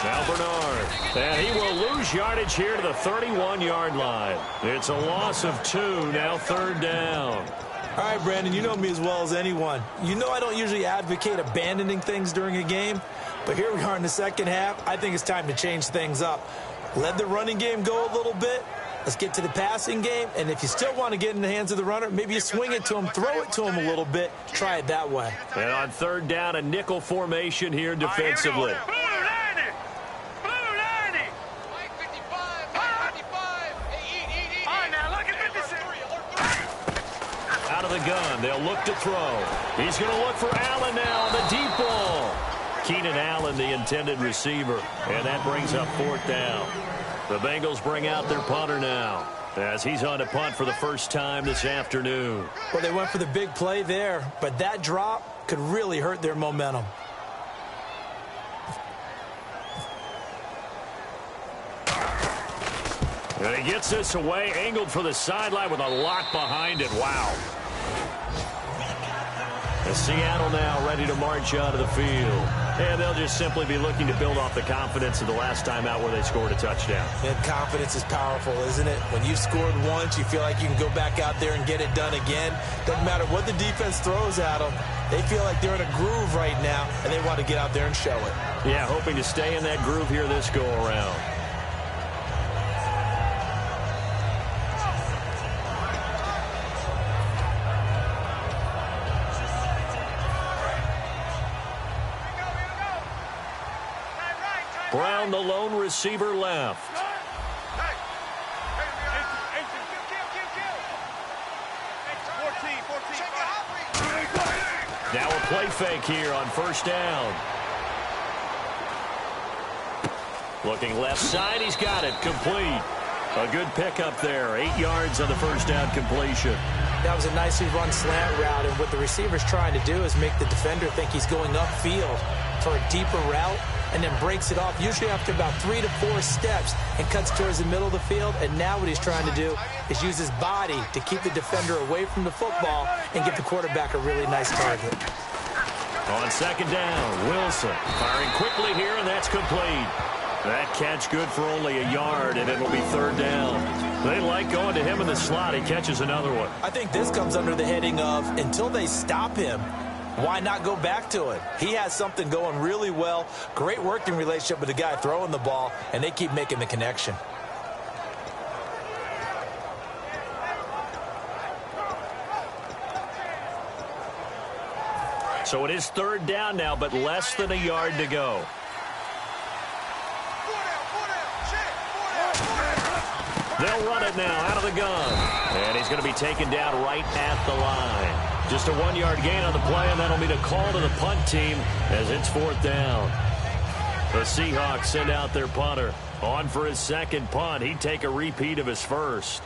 Now Bernard, and he will lose yardage here to the 31-yard line. It's a loss of 2, now 3rd down. All right, Brandon, you know me as well as anyone. You know I don't usually advocate abandoning things during a game, but here we are in the second half. I think it's time to change things up. Let the running game go a little bit. Let's get to the passing game, and if you still want to get in the hands of the runner, maybe you swing it to him, throw it to him a little bit, try it that way. And on 3rd down, a nickel formation here defensively. Out of the gun, they'll look to throw. He's going to look for Allen now on the deep ball. Keenan Allen, the intended receiver, and that brings up 4th down. The Bengals bring out their punter now as he's on to punt for the first time this afternoon. Well, they went for the big play there, but that drop could really hurt their momentum. And he gets this away, angled for the sideline with a lot behind it. Wow. And Seattle now ready to march out of the field. And they'll just simply be looking to build off the confidence of the last time out where they scored a touchdown. And confidence is powerful, isn't it? When you've scored once, you feel like you can go back out there and get it done again. Doesn't matter what the defense throws at them. They feel like they're in a groove right now, and they want to get out there and show it. Yeah, hoping to stay in that groove here this go-around. Brown, the lone receiver, left. Now a play fake here on 1st down. Looking left side, he's got it. Complete. A good pickup there. 8 yards on the 1st down completion. That was a nicely run slant route, and what the receiver's trying to do is make the defender think he's going upfield for a deeper route, and then breaks it off, usually after about 3 to 4 steps, and cuts towards the middle of the field. And now what he's trying to do is use his body to keep the defender away from the football and give the quarterback a really nice target. On 2nd down, Wilson firing quickly here, and that's complete. That catch good for only a yard, and it'll be 3rd down. They like going to him in the slot. He catches another one. I think this comes under the heading of, until they stop him, why not go back to it? He has something going really well. Great working relationship with the guy throwing the ball, and they keep making the connection. So it is 3rd down now, but less than a yard to go. They'll run it now out of the gun. And he's going to be taken down right at the line. Just a 1-yard gain on the play, and that'll mean a call to the punt team as it's 4th down. The Seahawks send out their punter on for his 2nd punt. He'd take a repeat of his first.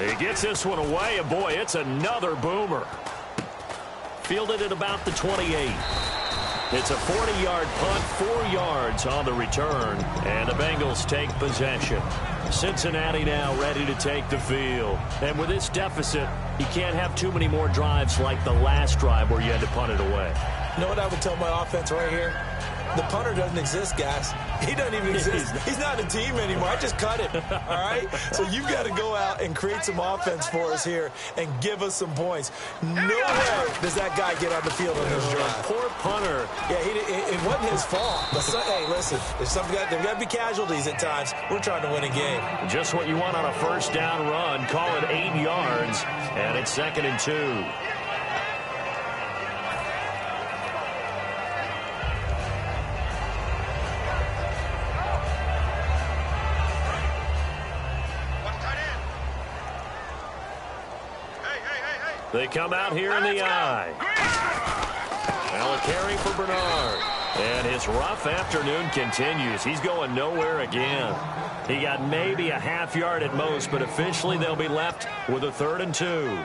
He gets this one away, and boy, it's another boomer. Fielded at about the 28. It's a 40-yard punt, 4 yards on the return, and the Bengals take possession. Cincinnati now ready to take the field. And with this deficit, you can't have too many more drives like the last drive where you had to punt it away. You know what I would tell my offense right here? The punter doesn't exist, guys. He doesn't even exist. He's not a team anymore. I just cut it, all right? So you've got to go out and create some offense for us here and give us some points. Nowhere does that guy get on the field on this drive. Poor punter. Yeah, it wasn't his fault. But hey, listen, there's got to be casualties at times. We're trying to win a game. Just what you want on a first down run. Call it 8 yards, and it's 2nd and 2. They come out here in the eye. Now a carry for Bernard. And his rough afternoon continues. He's going nowhere again. He got maybe a half yard at most, but officially they'll be left with a 3rd and 2.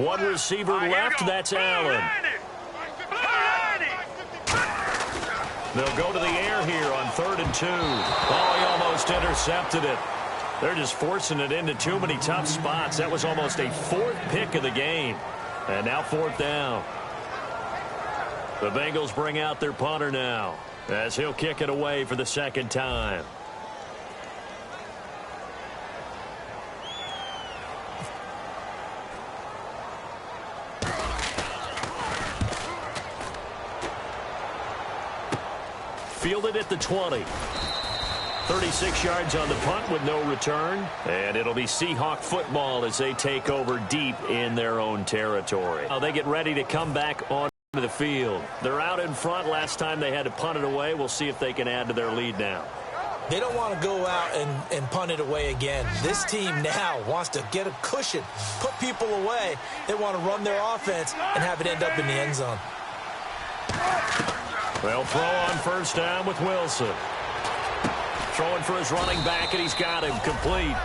One receiver left, that's Allen. They'll go to the air here on 3rd and 2. Oh, he almost intercepted it. They're just forcing it into too many tough spots. That was almost a 4th pick of the game. And now 4th down. The Bengals bring out their punter now as he'll kick it away for the 2nd time. Fielded at the 20. 36 yards on the punt with no return. And it'll be Seahawk football as they take over deep in their own territory. Now they get ready to come back onto the field. They're out in front. Last time they had to punt it away. We'll see if they can add to their lead now. They don't want to go out and punt it away again. This team now wants to get a cushion, put people away. They want to run their offense and have it end up in the end zone. They'll throw on first down with Wilson. Throwing for his running back, and he's got him complete.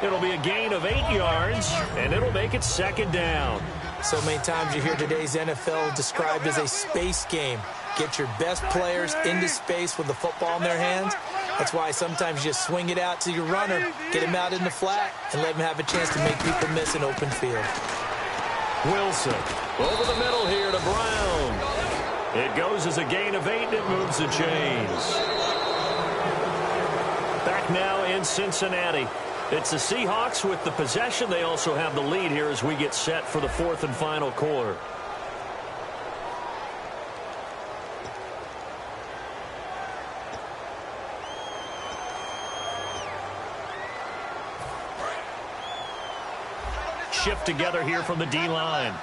It'll be a gain of 8 yards, and it'll make it 2nd down. So many times you hear today's NFL described as a space game. Get your best players into space with the football in their hands. That's why sometimes you swing it out to your runner, get him out in the flat, and let him have a chance to make people miss an open field. Wilson over the middle here to Brown. It goes as a gain of 8, and it moves the chains. Back now in Cincinnati. It's the Seahawks with the possession. They also have the lead here as we get set for the 4th and final quarter. Shift together here from the D-line.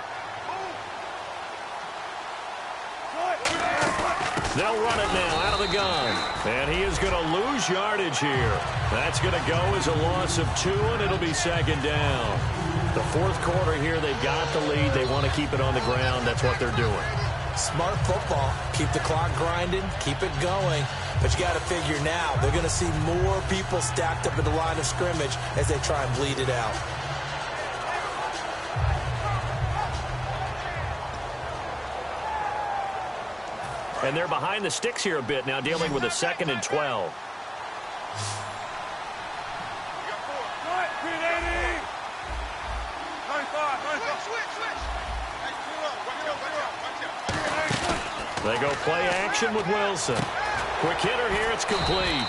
They'll run it now out of the gun. And he is going to lose yardage here. That's going to go as a loss of 2, and it'll be 2nd down. The 4th quarter here, they've got the lead. They want to keep it on the ground. That's what they're doing. Smart football. Keep the clock grinding. Keep it going. But you got to figure now, they're going to see more people stacked up at the line of scrimmage as they try and bleed it out. And they're behind the sticks here a bit now, dealing with a 2nd and 12. They go play action with Wilson. Quick hitter here, it's complete.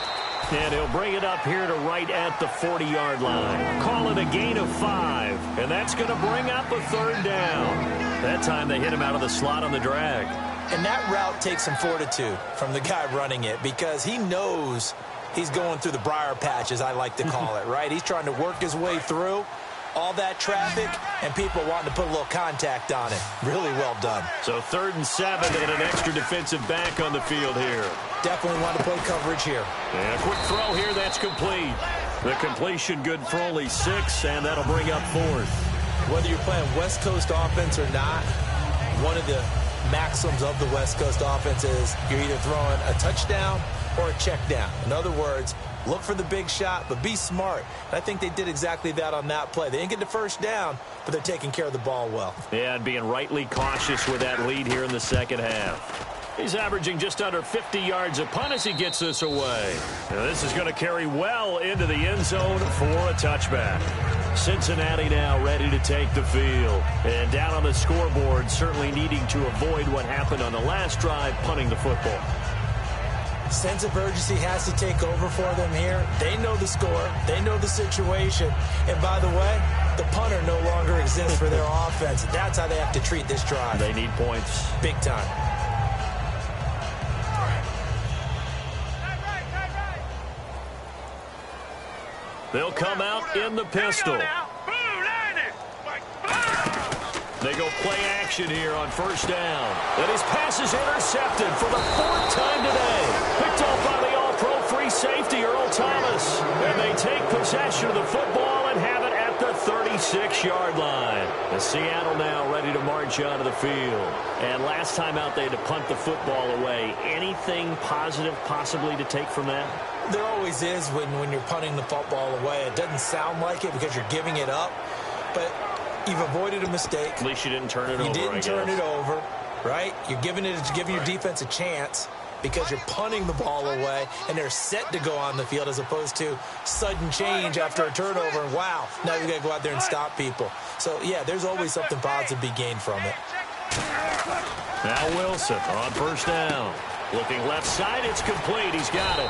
And he'll bring it up here to right at the 40-yard line. Call it a gain of 5. And that's going to bring up a 3rd down. That time they hit him out of the slot on the drag. And that route takes some fortitude from the guy running it because he knows he's going through the briar patch, as I like to call it, right? He's trying to work his way through all that traffic and people wanting to put a little contact on it. Really well done. So 3rd and 7 and an extra defensive back on the field here. Definitely want to play coverage here. And a quick throw here, that's complete. The completion good for only 6, and that'll bring up 4th. Whether you're playing West Coast offense or not, one of the maxims of the West Coast offense is you're either throwing a touchdown or a check down. In other words, look for the big shot, but be smart. And I think they did exactly that on that play. They didn't get the first down, but they're taking care of the ball well. Yeah, and being rightly cautious with that lead here in the second half. He's averaging just under 50 yards a punt as he gets this away. Now this is going to carry well into the end zone for a touchback. Cincinnati now ready to take the field. And down on the scoreboard, certainly needing to avoid what happened on the last drive, punting the football. Sense of urgency has to take over for them here. They know the score. They know the situation. And by the way, the punter no longer exists for their offense. That's how they have to treat this drive. They need points. Big time. They'll come out in the pistol. They go play action here on first down. And his pass is intercepted for the 4th time today. Picked off by the all-pro free safety, Earl Thomas. And they take possession of the football and have it at the 36-yard line. And Seattle now ready to march onto the field. And last time out they had to punt the football away. Anything positive possibly to take from that? There always is when you're punting the football away. It doesn't sound like it because you're giving it up. But you've avoided a mistake. At least you didn't turn it over, You didn't turn it over, right? You're giving your defense a chance because you're punting the ball away, and they're set to go on the field as opposed to sudden change after a turnover. And, wow, now you got to go out there and stop people. So, yeah, there's always something positive to be gained from it. Now Wilson on first down. Looking left side, it's complete. He's got it.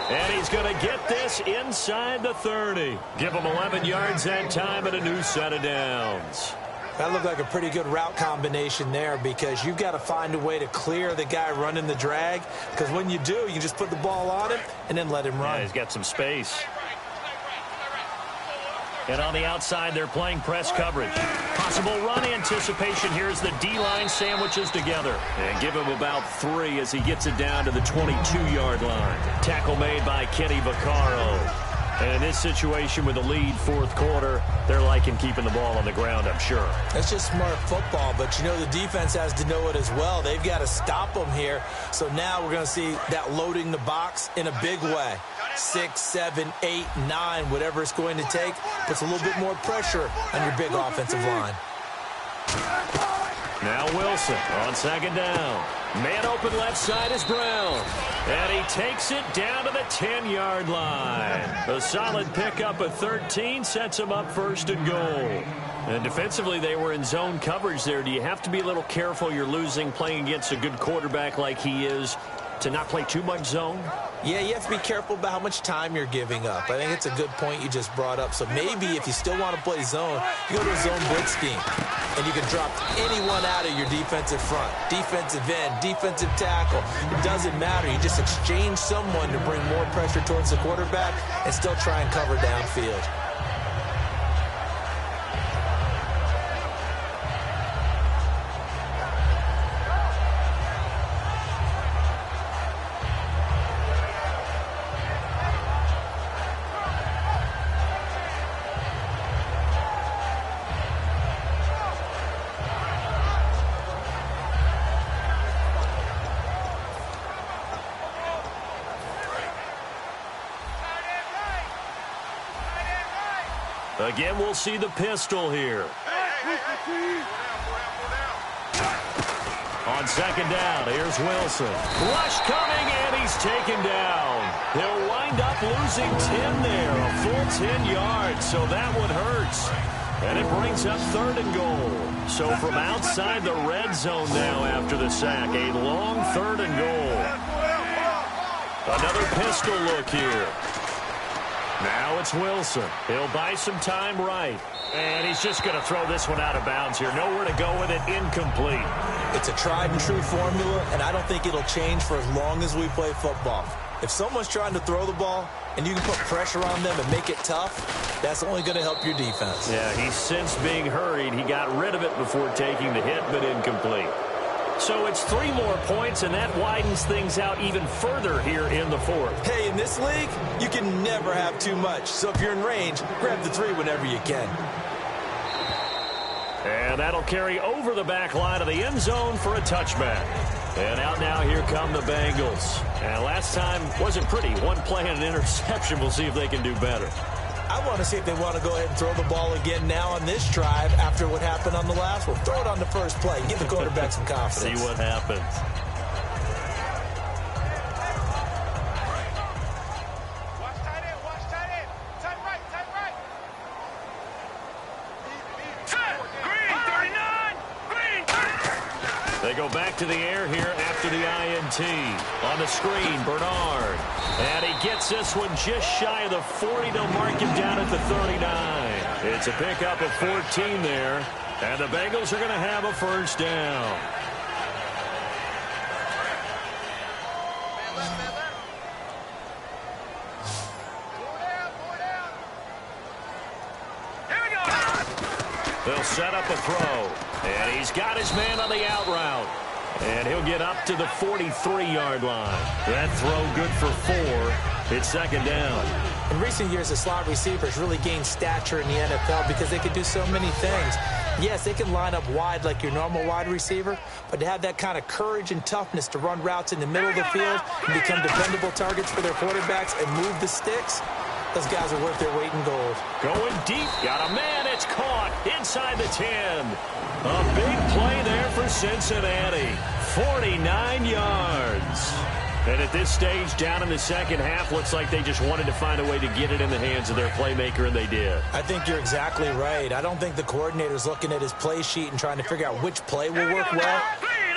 And he's going to get this inside the 30. Give him 11 yards that time and a new set of downs. That looked like a pretty good route combination there because you've got to find a way to clear the guy running the drag. Because when you do, you just put the ball on him and then let him run. Yeah, he's got some space. And on the outside, they're playing press coverage. Possible run anticipation here as the D-line sandwiches together. And give him about 3 as he gets it down to the 22-yard line. Tackle made by Kenny Vaccaro. And in this situation with the lead 4th quarter, they're liking keeping the ball on the ground, I'm sure. That's just smart football, but you know the defense has to know it as well. They've got to stop them here. So now we're going to see that loading the box in a big way. 6, 7, 8, 9, whatever it's going to take, puts a little bit more pressure on your big offensive line. Now Wilson on second down. Man open left side is Brown. And he takes it down to the 10-yard line. A solid pickup of 13 sets him up 1st and goal. And defensively, they were in zone coverage there. Do you have to be a little careful you're losing playing against a good quarterback like he is to not play too much zone? Yeah, you have to be careful about how much time you're giving up. I think it's a good point you just brought up. So maybe if you still want to play zone, you go to a zone blitz scheme. And you can drop anyone out of your defensive front. Defensive end, defensive tackle. It doesn't matter. You just exchange someone to bring more pressure towards the quarterback and still try and cover downfield. Again, we'll see the pistol here. On second down, here's Wilson. Rush coming, and he's taken down. He'll wind up losing 10 there, a full 10 yards, so that one hurts. And it brings up 3rd and goal. So from outside the red zone now after the sack, a long 3rd and goal. Another pistol look here. Now it's Wilson. He'll buy some time right. And he's just going to throw this one out of bounds here. Nowhere to go with it. Incomplete. It's a tried and true formula, and I don't think it'll change for as long as we play football. If someone's trying to throw the ball and you can put pressure on them and make it tough, that's only going to help your defense. Yeah, he's since being hurried. He got rid of it before taking the hit, but incomplete. So it's 3 more points, and that widens things out even further here in the 4th. Hey, in this league, you can never have too much. So if you're in range, grab the 3 whenever you can. And that'll carry over the back line of the end zone for a touchback. And out now, here come the Bengals. And last time wasn't pretty. One play and an interception. We'll see if they can do better. I want to see if they want to go ahead and throw the ball again now on this drive after what happened on the last one. Throw it on the first play. Give the quarterback some confidence. See what happens. Watch tight end. Watch tight end. Tight right. Tight right. Green 39. Green 39. They go back to the air here after the INT. On the screen, Bernard. And he gets this one just shy of the 40. They'll mark him down at the 39. It's a pickup of 14 there. And the Bengals are going to have a first down. Here we go. They'll set up a throw. And he's got his man on the out route. And he'll get up to the 43-yard line. That throw good for 4. It's second down. In recent years, the slot receivers really gained stature in the NFL because they can do so many things. Yes, they can line up wide like your normal wide receiver, but to have that kind of courage and toughness to run routes in the middle of the field and become dependable targets for their quarterbacks and move the sticks, those guys are worth their weight in gold. Going deep. Got a man. It's caught inside the 10. A big play there for Cincinnati. 49 yards. And at this stage, down in the second half, looks like they just wanted to find a way to get it in the hands of their playmaker, and they did. I think you're exactly right. I don't think the coordinator's looking at his play sheet and trying to figure out which play will work well.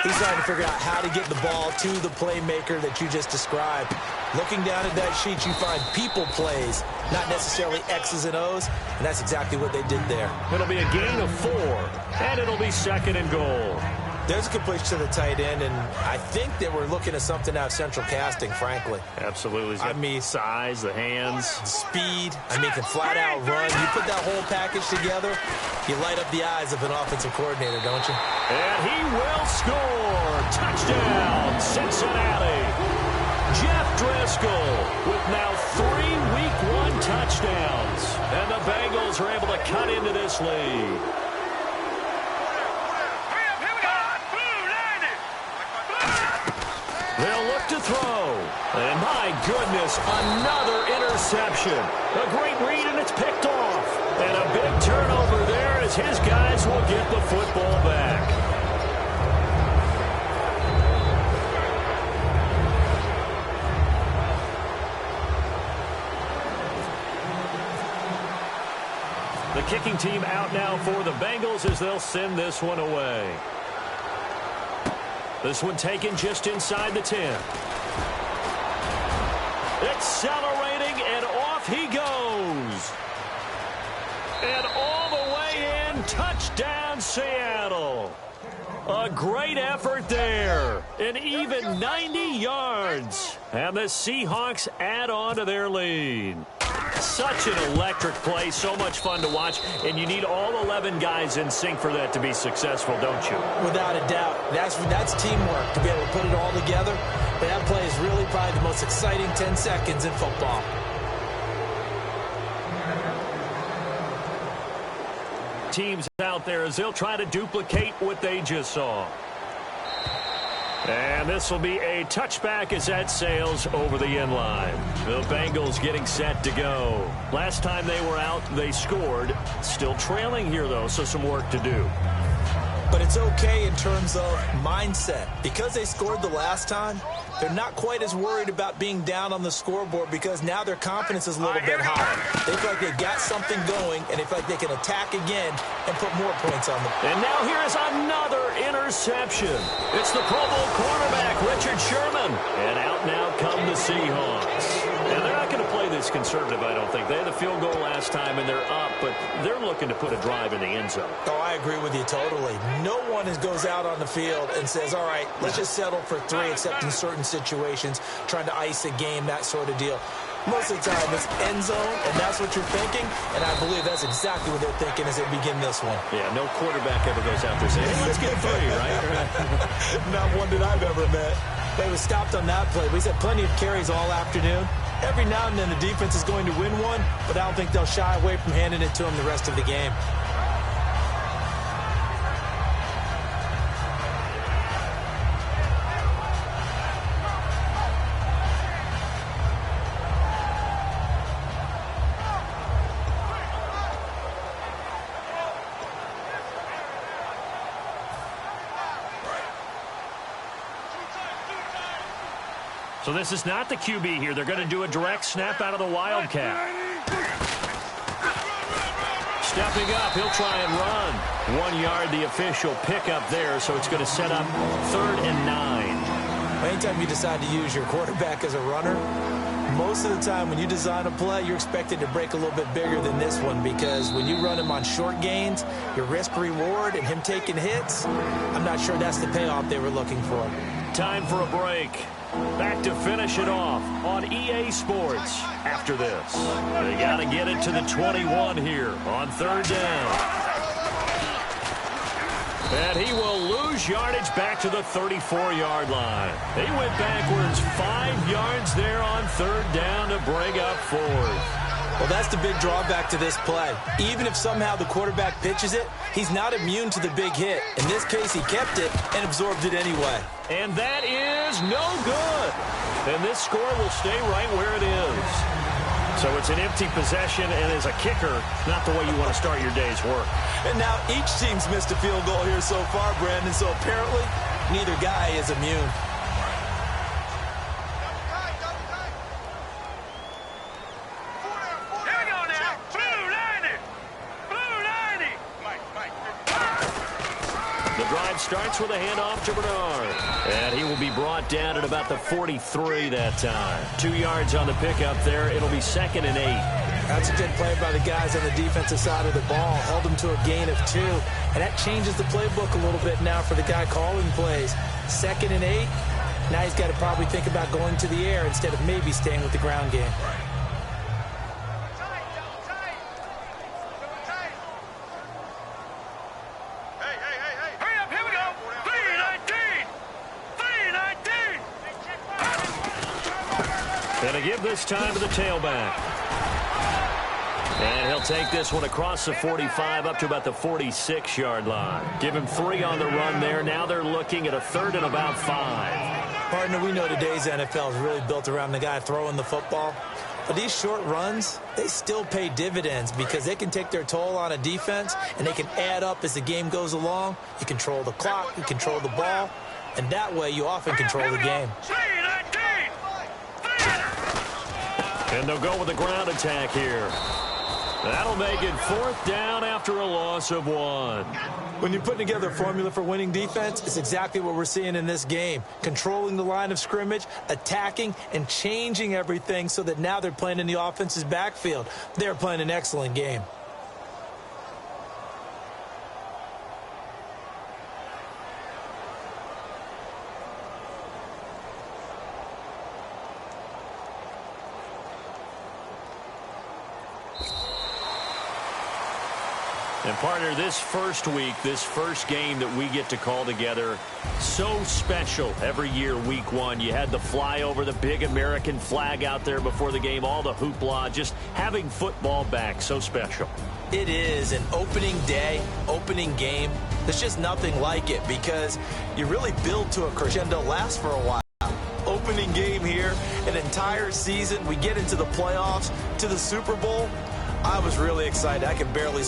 He's trying to figure out how to get the ball to the playmaker that you just described. Looking down at that sheet, you find people plays, not necessarily X's and O's, and that's exactly what they did there. It'll be a gain of 4, and it'll be second and goal. There's a completion to the tight end, and I think that we're looking at something out of central casting, frankly. Absolutely. He's got size, the hands. Speed. I mean, can flat out run. You put that whole package together, you light up the eyes of an offensive coordinator, don't you? And he will score. Touchdown, Cincinnati. Jeff Driscoll with now 3 Week 1 touchdowns. And the Bengals are able to cut into this lead. They'll look to throw. And my goodness, another interception. A great read, and it's picked off. And a big turnover there as his guys will get the football back. The kicking team out now for the Bengals as they'll send this one away. This one taken just inside the 10. Accelerating, and off he goes. And all the way in, touchdown Seattle. A great effort there. An even 90 yards. And the Seahawks add on to their lead. Such an electric play, so much fun to watch, and you need all 11 guys in sync for that to be successful, don't you? Without a doubt. That's teamwork, to be able to put it all together. But that play is really probably the most exciting 10 seconds in football. Teams out there as they'll try to duplicate what they just saw. And this will be a touchback as that sails over the end line. The Bengals getting set to go. Last time they were out, they scored. Still trailing here, though, so some work to do. But it's okay in terms of mindset. Because they scored the last time, they're not quite as worried about being down on the scoreboard because now their confidence is a little bit higher. They feel like they've got something going, and they feel like they can attack again and put more points on them. And now here is another interception. It's the Pro Bowl quarterback, Richard Sherman. And out now come the Seahawks. And they're not going to play this conservative, I don't think. They had the field goal last time, and they're up, but they're looking to put a drive in the end zone. Oh, I agree with you totally. No one goes out on the field and says, all right, let's just settle for 3, except in certain situations, trying to ice a game, that sort of deal. Most of the time, it's end zone, and that's what you're thinking, and I believe that's exactly what they're thinking as they begin this one. Yeah, no quarterback ever goes out there saying, hey, let's get free, right? Not one that I've ever met. They were stopped on that play. He's had plenty of carries all afternoon. Every now and then the defense is going to win one, but I don't think they'll shy away from handing it to him the rest of the game. So this is not the QB here. They're going to do a direct snap out of the Wildcat. Stepping up, he'll try and run. 1 yard, the official pickup there, so it's going to set up 3rd and 9. Anytime you decide to use your quarterback as a runner, most of the time when you design a play, you're expected to break a little bit bigger than this one, because when you run him on short gains, your risk-reward and him taking hits, I'm not sure that's the payoff they were looking for. Time for a break. Back to finish it off on EA Sports after this. They got to get it to the 21 here on 3rd down. And he will lose yardage back to the 34-yard line. He went backwards 5 yards there on 3rd down to bring up 4th. Well, that's the big drawback to this play. Even if somehow the quarterback pitches it, he's not immune to the big hit. In this case, he kept it and absorbed it anyway. And that is no good. And this score will stay right where it is. So it's an empty possession, and as a kicker, not the way you want to start your day's work. And now each team's missed a field goal here so far, Brandon, so apparently neither guy is immune. Starts with a handoff to Bernard. And he will be brought down at about the 43 that time. 2 yards on the pickup there. It'll be 2nd and 8. That's a good play by the guys on the defensive side of the ball. Held them to a gain of 2. And that changes the playbook a little bit now for the guy calling plays. 2nd and 8. Now he's got to probably think about going to the air instead of maybe staying with the ground game. Gonna give this time to the tailback. And he'll take this one across the 45 up to about the 46-yard line. Give him 3 on the run there. Now they're looking at a 3rd and about 5. Partner, we know today's NFL is really built around the guy throwing the football. But these short runs, they still pay dividends because they can take their toll on a defense and they can add up as the game goes along. You control the clock, you control the ball, and that way you often control the game. And they'll go with a ground attack here. That'll make it 4th down after a loss of 1. When you're putting together a formula for winning defense, it's exactly what we're seeing in this game. Controlling the line of scrimmage, attacking, and changing everything so that now they're playing in the offense's backfield. They're playing an excellent game. And partner, this first week, this first game that we get to call together, so special every year, week 1. You had the flyover, the big American flag out there before the game, all the hoopla, just having football back, so special. It is an opening day, opening game. There's just nothing like it because you really build to a crescendo, last for a while. Opening game here, an entire season. We get into the playoffs, to the Super Bowl. I was really excited. I can barely